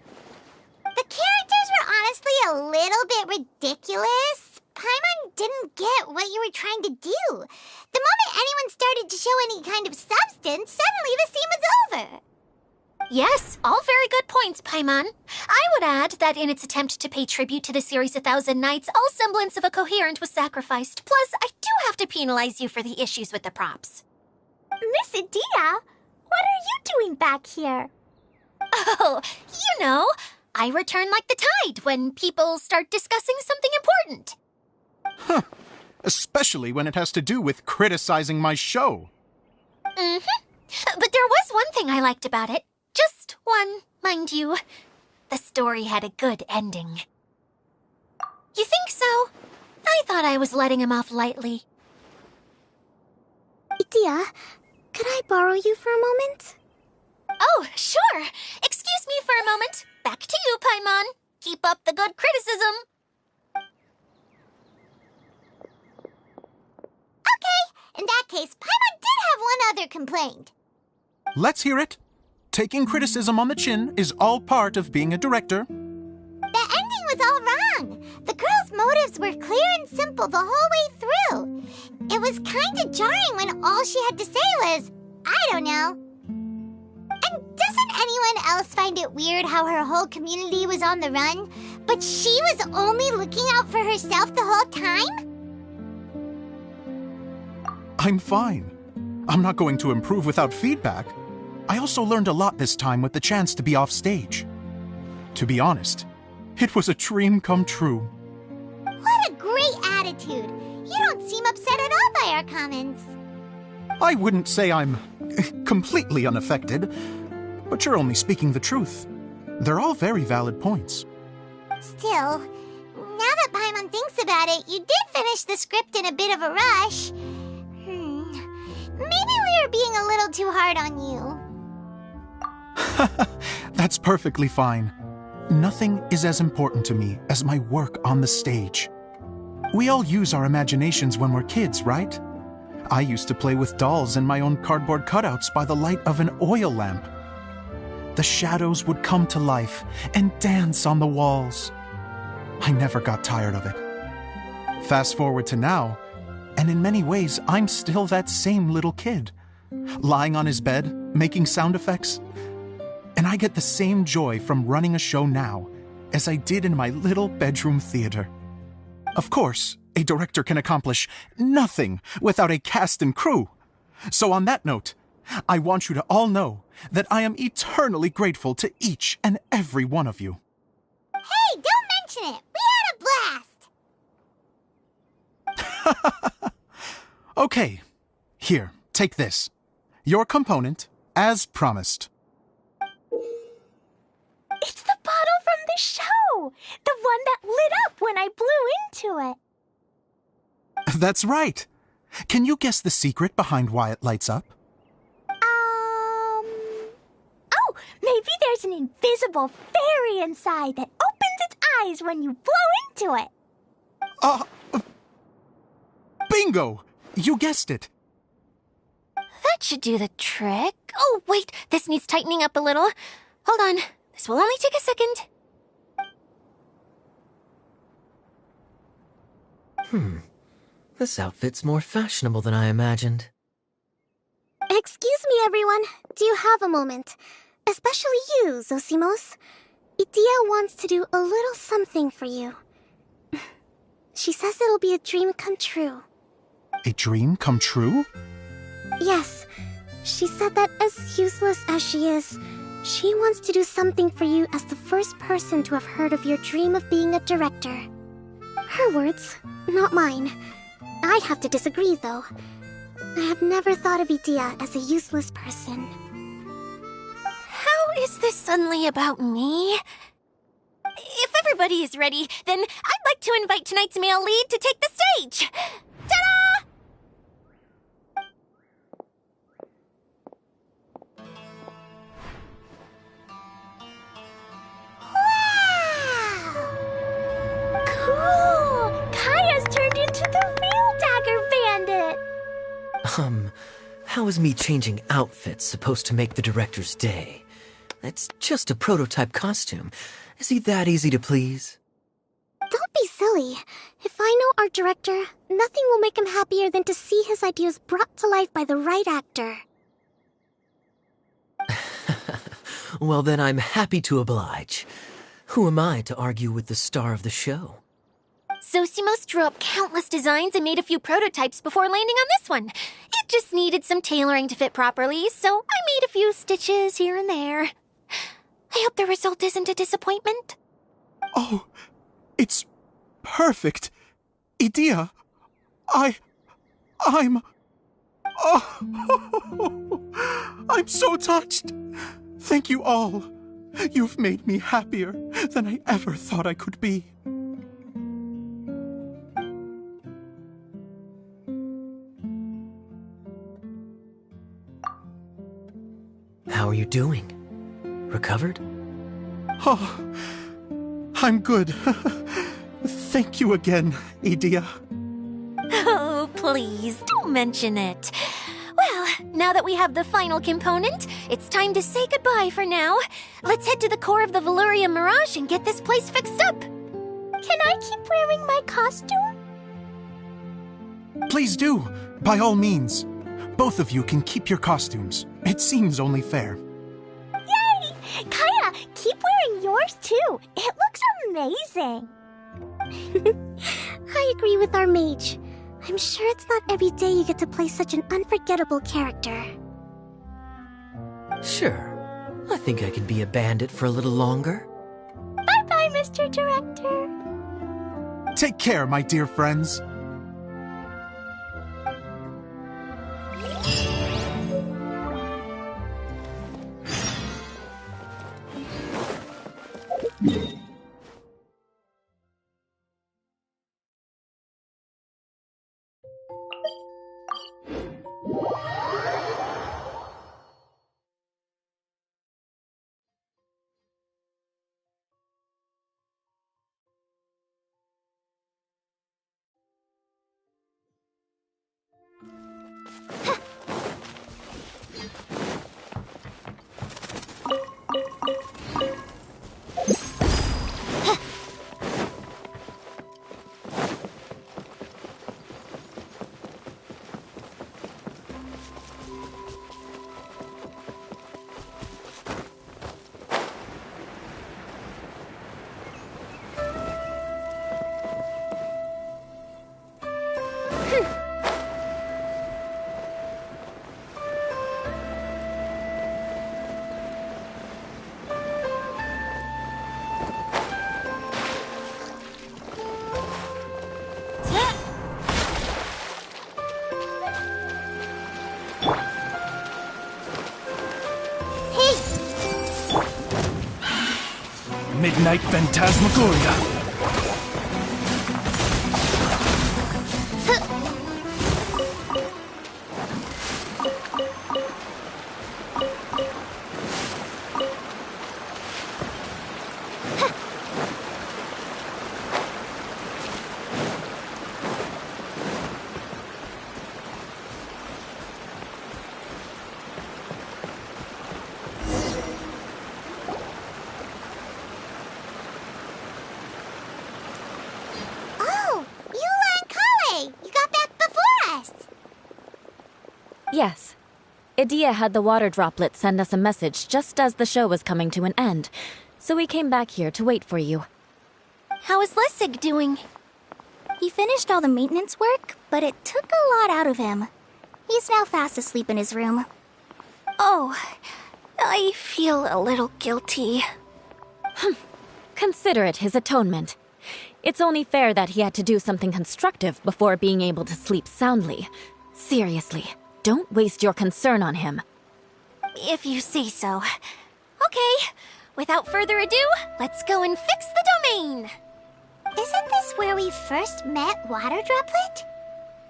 The characters were honestly a little bit ridiculous. Paimon didn't get what you were trying to do. The moment anyone started to show any kind of substance, suddenly the scene was over. Yes, all very good points, Paimon. I would add that in its attempt to pay tribute to the series 1,000 Nights, all semblance of a coherent was sacrificed. Plus, I do have to penalize you for the issues with the props. Miss Adia, what are you doing back here? Oh, you know, I return like the tide when people start discussing something important. Huh. Especially when it has to do with criticizing my show. Mm-hmm. But there was one thing I liked about it. Just one, mind you. The story had a good ending. You think so? I thought I was letting him off lightly. Idia, could I borrow you for a moment? Oh, sure. Excuse me for a moment. Back to you, Paimon. Keep up the good criticism. Okay, in that case, Paimon did have one other complaint. Let's hear it. Taking criticism on the chin is all part of being a director. The ending was all wrong. The girl's motives were clear and simple the whole way through. It was kind of jarring when all she had to say was, I don't know. And doesn't anyone else find it weird how her whole community was on the run, but she was only looking out for herself the whole time? I'm fine. I'm not going to improve without feedback. I also learned a lot this time with the chance to be off stage. To be honest, it was a dream come true. What a great attitude. You don't seem upset at all by our comments. I wouldn't say I'm completely unaffected, but you're only speaking the truth. They're all very valid points. Still, now that Paimon thinks about it, you did finish the script in a bit of a rush. Maybe we were being a little too hard on you. That's perfectly fine. Nothing is as important to me as my work on the stage. We all use our imaginations when we're kids, right? I used to play with dolls and my own cardboard cutouts by the light of an oil lamp. the shadows would come to life and dance on the walls. I never got tired of it. Fast forward to now, and in many ways, I'm still that same little kid, lying on his bed, making sound effects. And I get the same joy from running a show now as I did in my little bedroom theater. Of course, a director can accomplish nothing without a cast and crew. So on that note, I want you to all know that I am eternally grateful to each and every one of you. Hey, don't mention it! We had a blast! Okay, here, take this. Your component, as promised. It's the bottle from the show! The one that lit up when I blew into it. That's right. Can you guess the secret behind why it lights up? Oh, maybe there's an invisible fairy inside that opens its eyes when you blow into it. Bingo! You guessed it. That should do the trick. Oh, wait, this needs tightening up a little. Hold on, this will only take a second. This outfit's more fashionable than I imagined. Excuse me, everyone. Do you have a moment? Especially you, Zosimos. Idia wants to do a little something for you. She says it'll be a dream come true. A dream come true? Yes. She said that as useless as she is, she wants to do something for you as the first person to have heard of your dream of being a director. Her words, not mine. I'd have to disagree, though. I have never thought of Idia as a useless person. How is this suddenly about me? If everybody is ready, then I'd like to invite tonight's male lead to take the stage. Ta-da! Cool! Kaya's turned into the real Dagger Bandit! How is me changing outfits supposed to make the director's day? It's just a prototype costume. Is he that easy to please? Don't be silly. If I know our director, nothing will make him happier than to see his ideas brought to life by the right actor. Well, then I'm happy to oblige. Who am I to argue with the star of the show? Zosimos drew up countless designs and made a few prototypes before landing on this one. It just needed some tailoring to fit properly, so I made a few stitches here and there. I hope the result isn't a disappointment. Oh, it's perfect. Idia, I'm... Oh, I'm so touched. Thank you all. You've made me happier than I ever thought I could be. How are you doing? Recovered? Oh, I'm good. Thank you again, Idia. Oh, please, don't mention it. Well, now that we have the final component, it's time to say goodbye for now. Let's head to the core of the Valyria Mirage and get this place fixed up. Can I keep wearing my costume? Please do, by all means. Both of you can keep your costumes. It seems only fair. Yay! Kaya, keep wearing yours too. It looks amazing. I agree with our mage. I'm sure it's not every day you get to play such an unforgettable character. Sure. I think I can be a bandit for a little longer. Bye-bye, Mr. Director. Take care, my dear friends. Midnight Phantasmagoria. Yes. Idea had the water droplet send us a message just as the show was coming to an end, so we came back here to wait for you. How is Lessig doing? He finished all the maintenance work, but it took a lot out of him. He's now fast asleep in his room. Oh, I feel a little guilty. Consider it his atonement. It's only fair that he had to do something constructive before being able to sleep soundly. Seriously, don't waste your concern on him. If you say so. Okay, without further ado, let's go and fix the domain! Isn't this where we first met Water Droplet?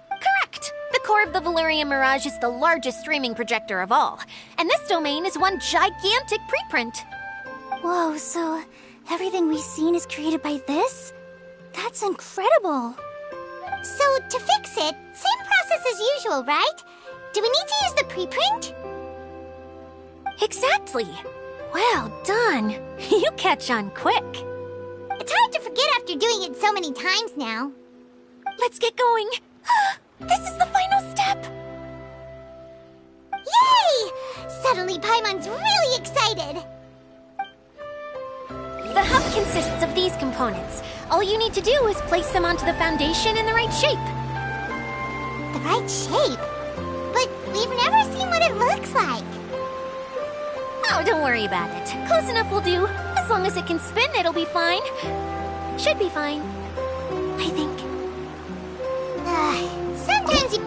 Correct! The core of the Valerian Mirage is the largest streaming projector of all, and this domain is one gigantic preprint. Whoa, so everything we've seen is created by this? That's incredible! So, to fix it, same process as usual, right? Do we need to use the preprint? Exactly! Well done! You catch on quick. It's hard to forget after doing it so many times now. Let's get going! This is the final step! Yay! Suddenly Paimon's really excited! The hub consists of these components. All you need to do is place them onto the foundation in the right shape. The right shape? But we've never seen what it looks like. Oh, don't worry about it. Close enough will do. As long as it can spin, it'll be fine. Should be fine. I think. Sometimes you...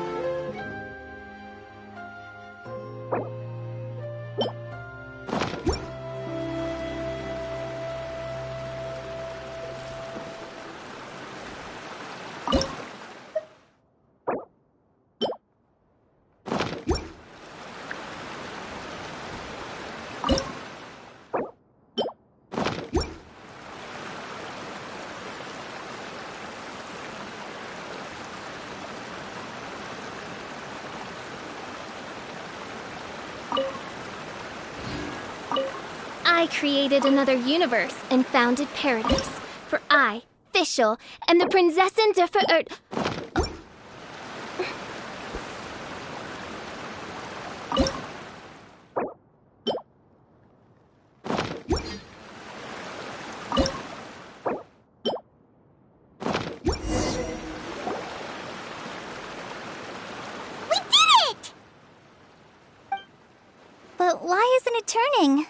I created another universe and founded paradise. For I, Fischl, am the Prinzessin der Verirrt... But why isn't it turning?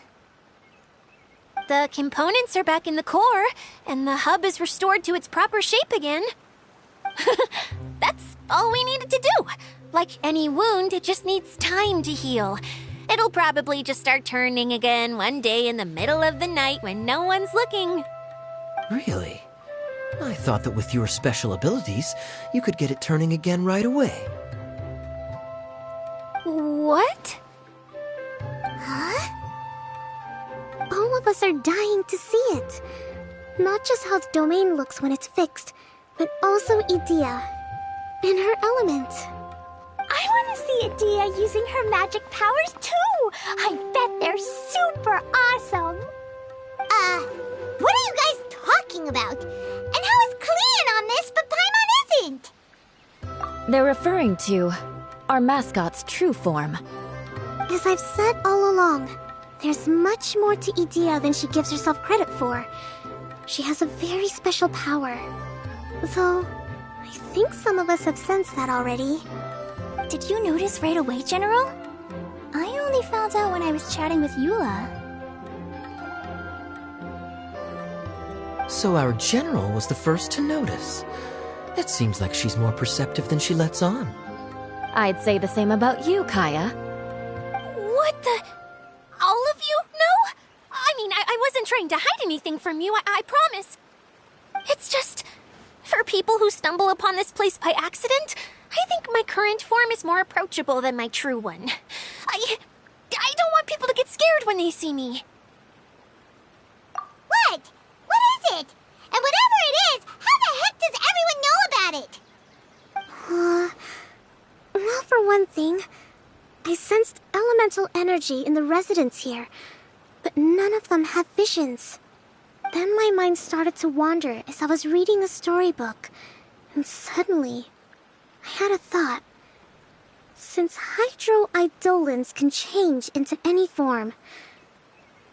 The components are back in the core, and the hub is restored to its proper shape again. That's all we needed to do. Like any wound, it just needs time to heal. It'll probably just start turning again one day in the middle of the night when no one's looking. Really? I thought that with your special abilities, you could get it turning again right away. What? Huh? All of us are dying to see it. Not just how the domain looks when it's fixed, but also Idea in her element. I want to see Idea using her magic powers too! I bet they're super awesome! What are you guys talking about? And how is Cleon on this, but Paimon isn't? They're referring to our mascot's true form. As I've said all along, there's much more to Idea than she gives herself credit for. She has a very special power. Though, I think some of us have sensed that already. Did you notice right away, General? I only found out when I was chatting with Eula. So our general was the first to notice. It seems like she's more perceptive than she lets on. I'd say the same about you, Kaya. What the... All of you know? I mean, I wasn't trying to hide anything from you, I promise. It's just, for people who stumble upon this place by accident, I think my current form is more approachable than my true one. I don't want people to get scared when they see me. What? What is it? And whatever it is, how the heck does everyone know about it? Well, for one thing, I sensed elemental energy in the residents here, but none of them have visions. Then my mind started to wander as I was reading a storybook, and suddenly, I had a thought. Since hydroidolins can change into any form,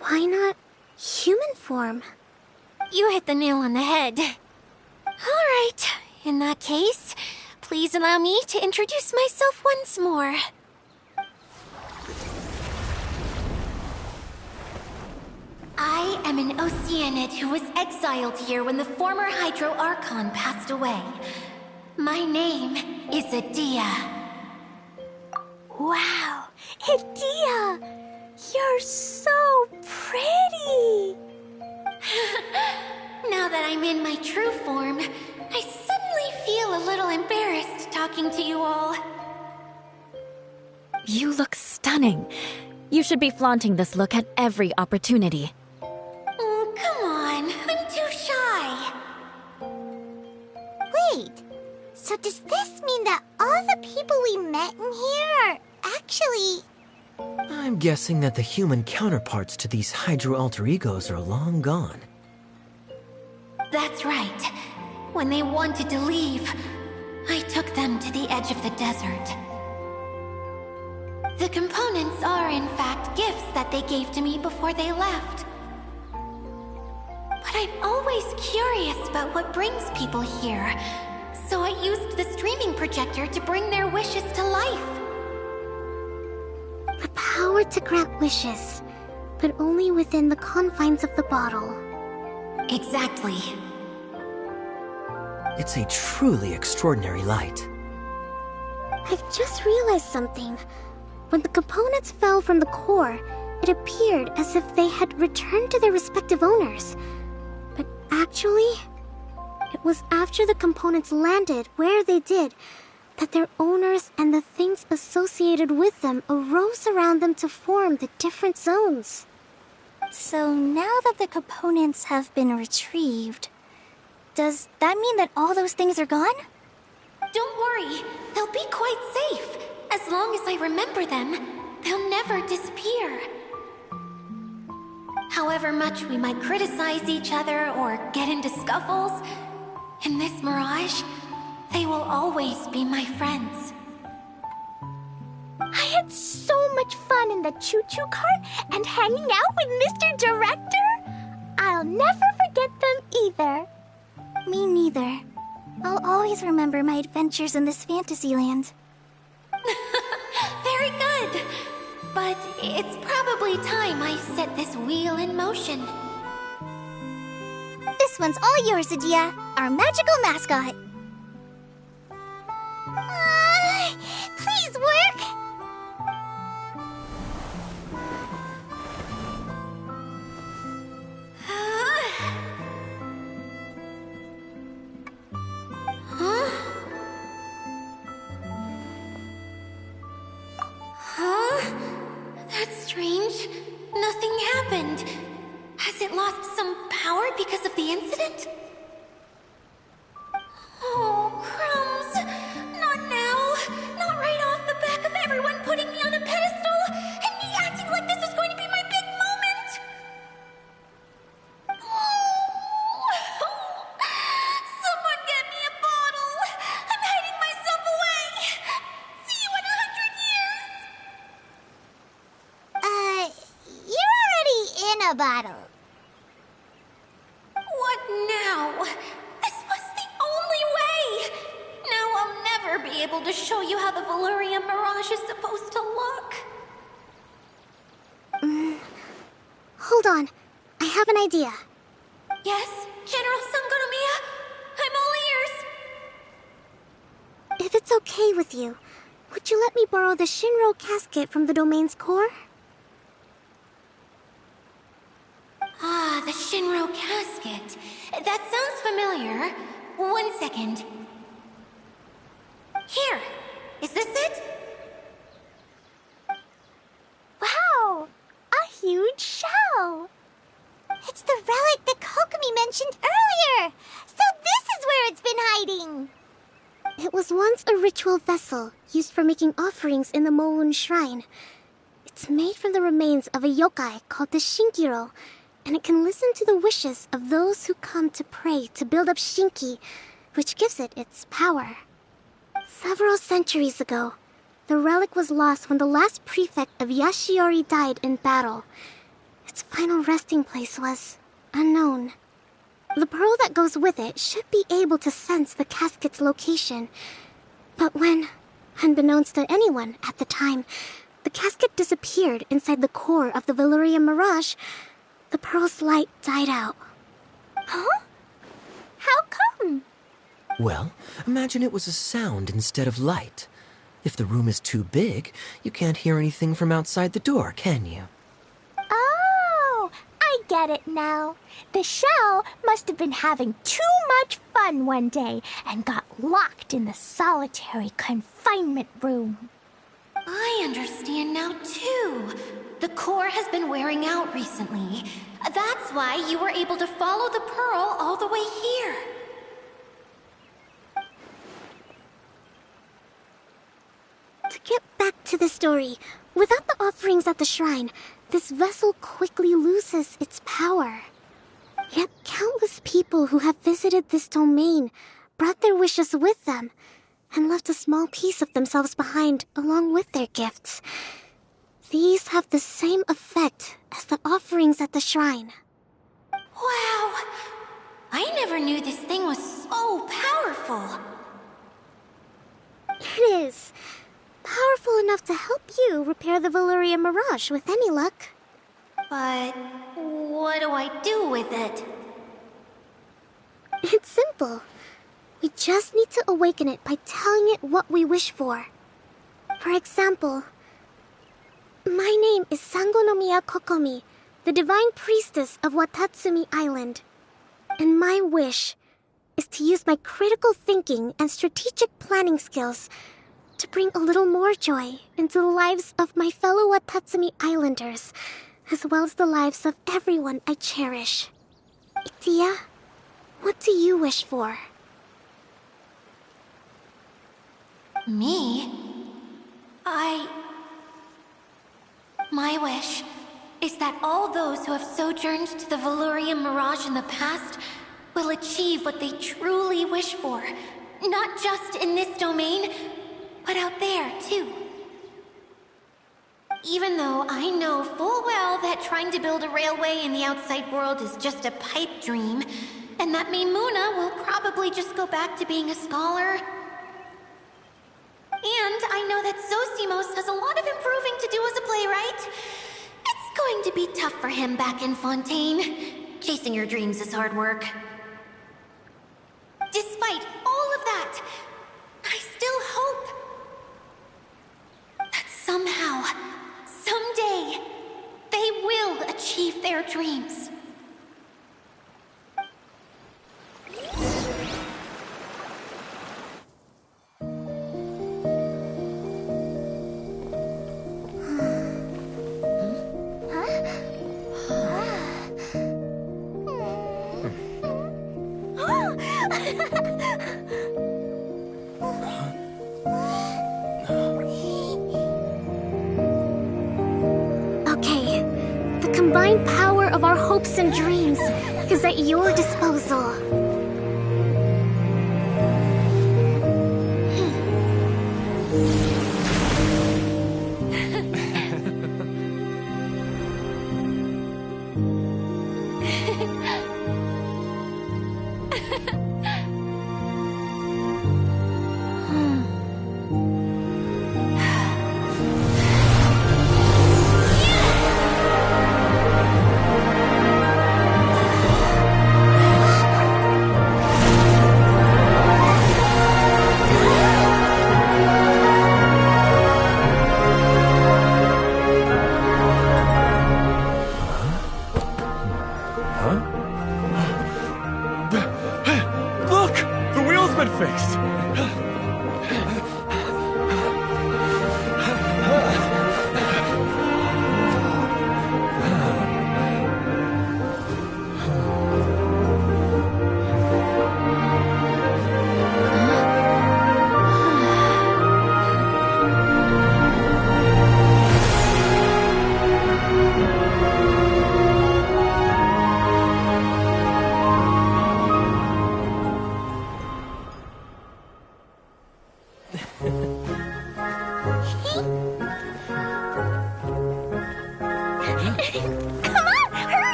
why not human form? You hit the nail on the head. All right, in that case, please allow me to introduce myself once more. I am an Oceanid who was exiled here when the former Hydro Archon passed away. My name is Adia. Wow, Adia! You're so pretty! Now that I'm in my true form, I suddenly feel a little embarrassed talking to you all. You look stunning. You should be flaunting this look at every opportunity. Oh, come on. I'm too shy. Wait, so does this mean that all the people we met in here are actually... I'm guessing that the human counterparts to these Hydro alter egos are long gone. That's right. When they wanted to leave, I took them to the edge of the desert. The components are, in fact, gifts that they gave to me before they left. But I'm always curious about what brings people here, so I used the streaming projector to bring their wishes to life. The power to grant wishes, but only within the confines of the bottle. Exactly. It's a truly extraordinary light. I've just realized something. When the components fell from the core, it appeared as if they had returned to their respective owners. But actually, it was after the components landed where they did that their owners and the things associated with them arose around them to form the different zones. So now that the components have been retrieved, does that mean that all those things are gone? Don't worry, they'll be quite safe. As long as I remember them, they'll never disappear. However much we might criticize each other or get into scuffles, in this mirage, they will always be my friends. I had so much fun in the choo-choo cart and hanging out with Mr. Director. I'll never forget them either. Me neither. I'll always remember my adventures in this fantasy land. Very good. But it's probably time I set this wheel in motion. This one's all yours, Adia, our magical mascot. Please work! Huh? Huh? That's strange. Nothing happened. Has it lost some power because of the incident? Oh, crumbs. Not now. Not right off the back of everyone putting me on a pedestal and me acting like this is going to be my big moment. Someone get me a bottle. I'm hiding myself away. See you in 100 years. You're already in a bottle. What now? This was the only way! Now I'll never be able to show you how the Valyria Mirage is supposed to look. Hold on. I have an idea. Yes, General Sangonomiya? I'm all ears. If it's okay with you, would you let me borrow the Shinro casket from the domain's core? Ah, the Shinro casket. That sounds familiar. 1 second. Here! Is this it? Wow! A huge shell! It's the relic that Kokomi mentioned earlier! So this is where it's been hiding! It was once a ritual vessel used for making offerings in the Moon Shrine. It's made from the remains of a yokai called the Shinkiro, and it can listen to the wishes of those who come to pray to build up Shinki, which gives it its power. Several centuries ago, the relic was lost when the last prefect of Yashiori died in battle. Its final resting place was unknown. The pearl that goes with it should be able to sense the casket's location. But when, unbeknownst to anyone at the time, the casket disappeared inside the core of the Valyria Mirage, the pearl's light died out. Huh? How come? Well, imagine it was a sound instead of light. If the room is too big, you can't hear anything from outside the door, can you? Oh, I get it now. The shell must have been having too much fun one day and got locked in the solitary confinement room. I understand now, too. The core has been wearing out recently. That's why you were able to follow the pearl all the way here. To get back to the story, without the offerings at the shrine, this vessel quickly loses its power. Yet countless people who have visited this domain brought their wishes with them and left a small piece of themselves behind along with their gifts. These have the same effect as the offerings at the shrine. Wow! I never knew this thing was so powerful. It is. Powerful enough to help you repair the Valyria Mirage with any luck. But what do I do with it? It's simple. We just need to awaken it by telling it what we wish for. For example, my name is Sangonomiya Kokomi, the divine priestess of Watatsumi Island. And my wish is to use my critical thinking and strategic planning skills to bring a little more joy into the lives of my fellow Watatsumi Islanders, as well as the lives of everyone I cherish. Itia, what do you wish for? Me? My wish is that all those who have sojourned to the Valyria Mirage in the past will achieve what they truly wish for. Not just in this domain, but out there, too. Even though I know full well that trying to build a railway in the outside world is just a pipe dream, and that Maimuna will probably just go back to being a scholar. And I know that Zosimos has a lot of improving to do as a playwright. It's going to be tough for him back in Fontaine. Chasing your dreams is hard work. Despite all of that, I still hope that somehow, someday, they will achieve their dreams. Okay, the combined power of our hopes and dreams is at your disposal.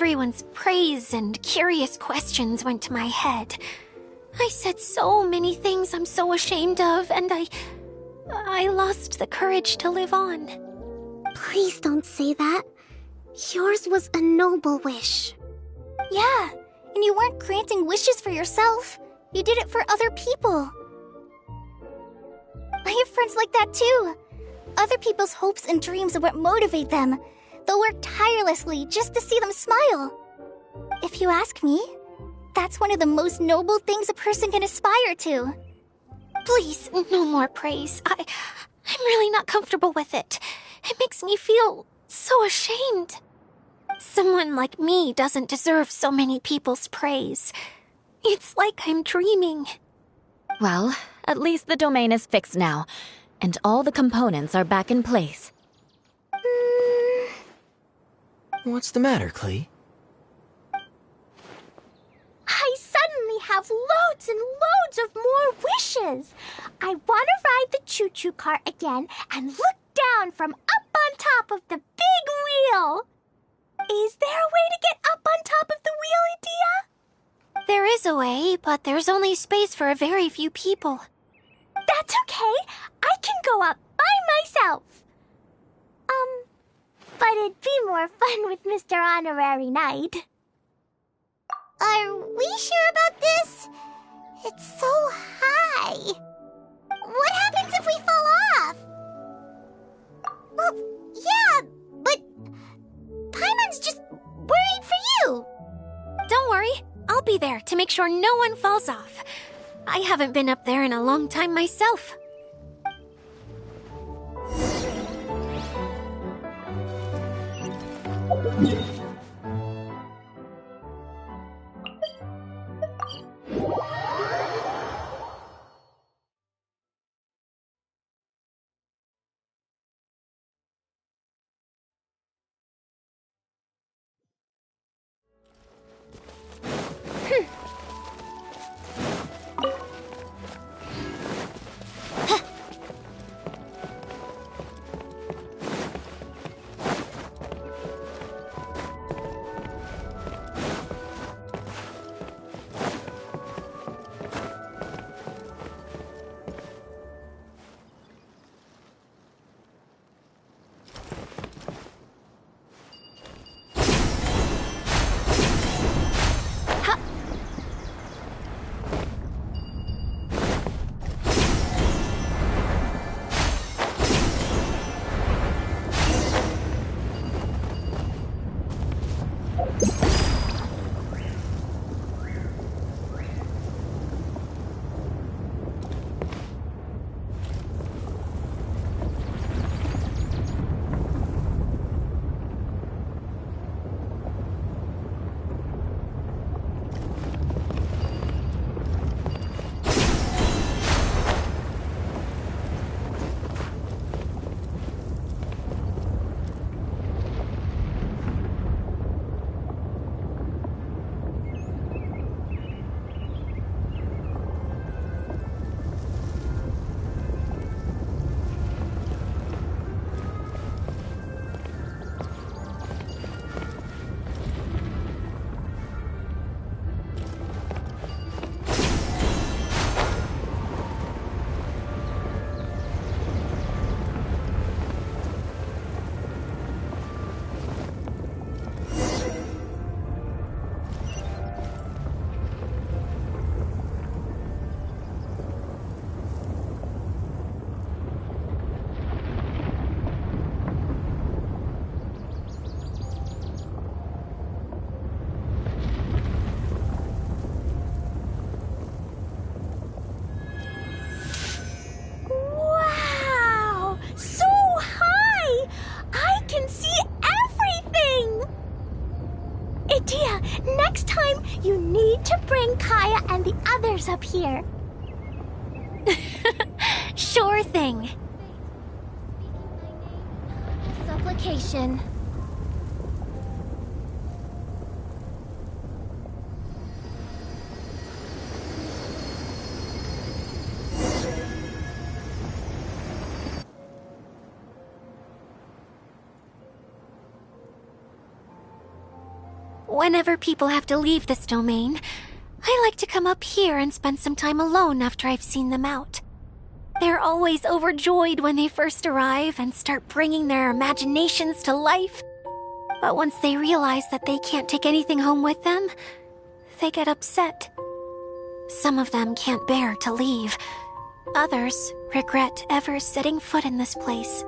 Everyone's praise and curious questions went to my head. I said so many things I'm so ashamed of, and I lost the courage to live on. Please don't say that. Yours was a noble wish. Yeah, and you weren't granting wishes for yourself. You did it for other people. I have friends like that too. Other people's hopes and dreams are what motivate them. They'll work tirelessly just to see them smile. If you ask me, that's one of the most noble things a person can aspire to. Please, no more praise. I'm really not comfortable with it. It makes me feel so ashamed. Someone like me doesn't deserve so many people's praise. It's like I'm dreaming. Well, at least the domain is fixed now, and all the components are back in place. What's the matter, Klee? I suddenly have loads and loads of more wishes. I want to ride the choo-choo cart again and look down from up on top of the big wheel. Is there a way to get up on top of the wheel, Edea? There is a way, but there's only space for a very few people. That's okay. I can go up by myself. But it'd be more fun with Mr. Honorary Knight. Are we sure about this? It's so high. What happens if we fall off? Well, yeah, but Paimon's just worried for you. Don't worry, I'll be there to make sure no one falls off. I haven't been up there in a long time myself. Next time, you need to bring Kaya and the others up here. Sure thing. Supplication. Whenever people have to leave this domain, I like to come up here and spend some time alone after I've seen them out. They're always overjoyed when they first arrive and start bringing their imaginations to life. But once they realize that they can't take anything home with them, they get upset. Some of them can't bear to leave. Others regret ever setting foot in this place.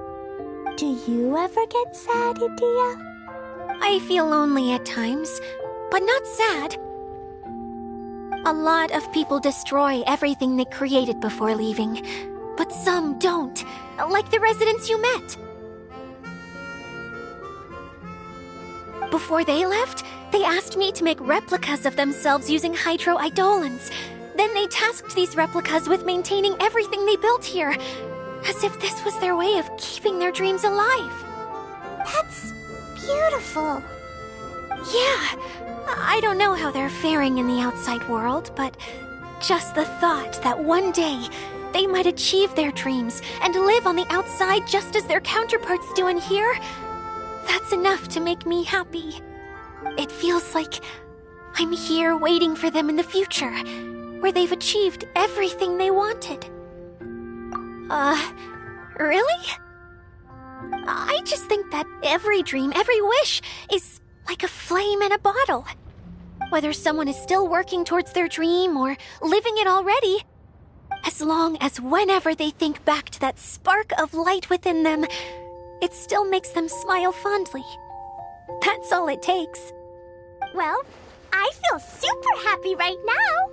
Do you ever get sad, Idia? I feel lonely at times, but not sad. A lot of people destroy everything they created before leaving, but some don't, like the residents you met. Before they left, they asked me to make replicas of themselves using hydro-eidolons. Then they tasked these replicas with maintaining everything they built here, as if this was their way of keeping their dreams alive. That's beautiful. Yeah, I don't know how they're faring in the outside world, but just the thought that one day they might achieve their dreams and live on the outside just as their counterparts do in here, that's enough to make me happy. It feels like I'm here waiting for them in the future, where they've achieved everything they wanted. Really? I just think that every dream, every wish, is like a flame in a bottle. Whether someone is still working towards their dream or living it already, as long as whenever they think back to that spark of light within them, it still makes them smile fondly. That's all it takes. Well, I feel super happy right now.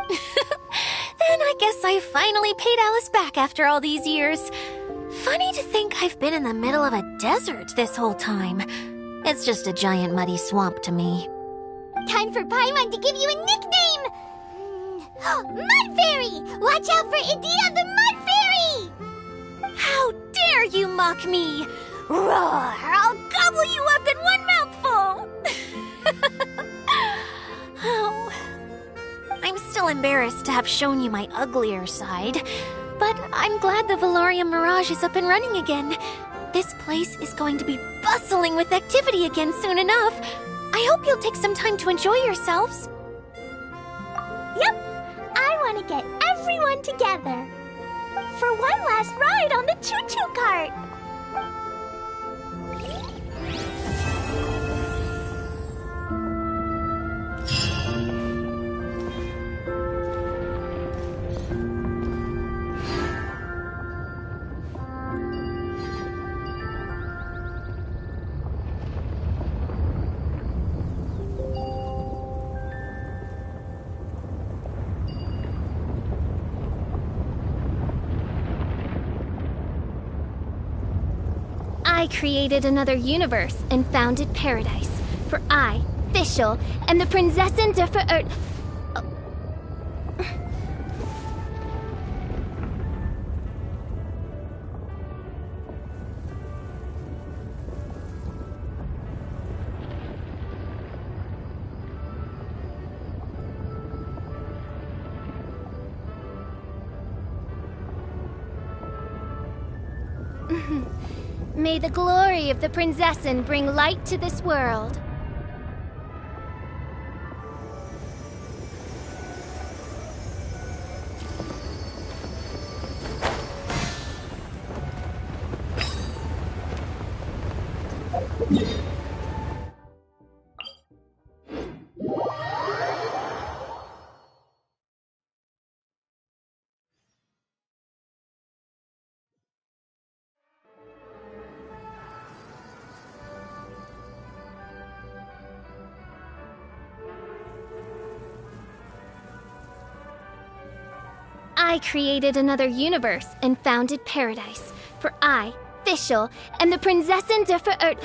Then I guess I finally paid Alice back after all these years. Funny to think I've been in the middle of a desert this whole time. It's just a giant muddy swamp to me. Time for Paimon to give you a nickname! Mud Fairy! Watch out for Idia the Mud Fairy! How dare you mock me! Roar! I'll gobble you up in one mouthful! Oh, I'm still embarrassed to have shown you my uglier side, but I'm glad the Valorium Mirage is up and running again. This place is going to be bustling with activity again soon enough. I hope you'll take some time to enjoy yourselves. Yep, I want to get everyone together for one last ride on the choo-choo cart. I created another universe and founded paradise. For I, Fischl, and the Prinzessin der Verirrt... May the glory of the Prinzessin bring light to this world. I created another universe and founded paradise. For I, Fischl, and the Prinzessin der Verirrt...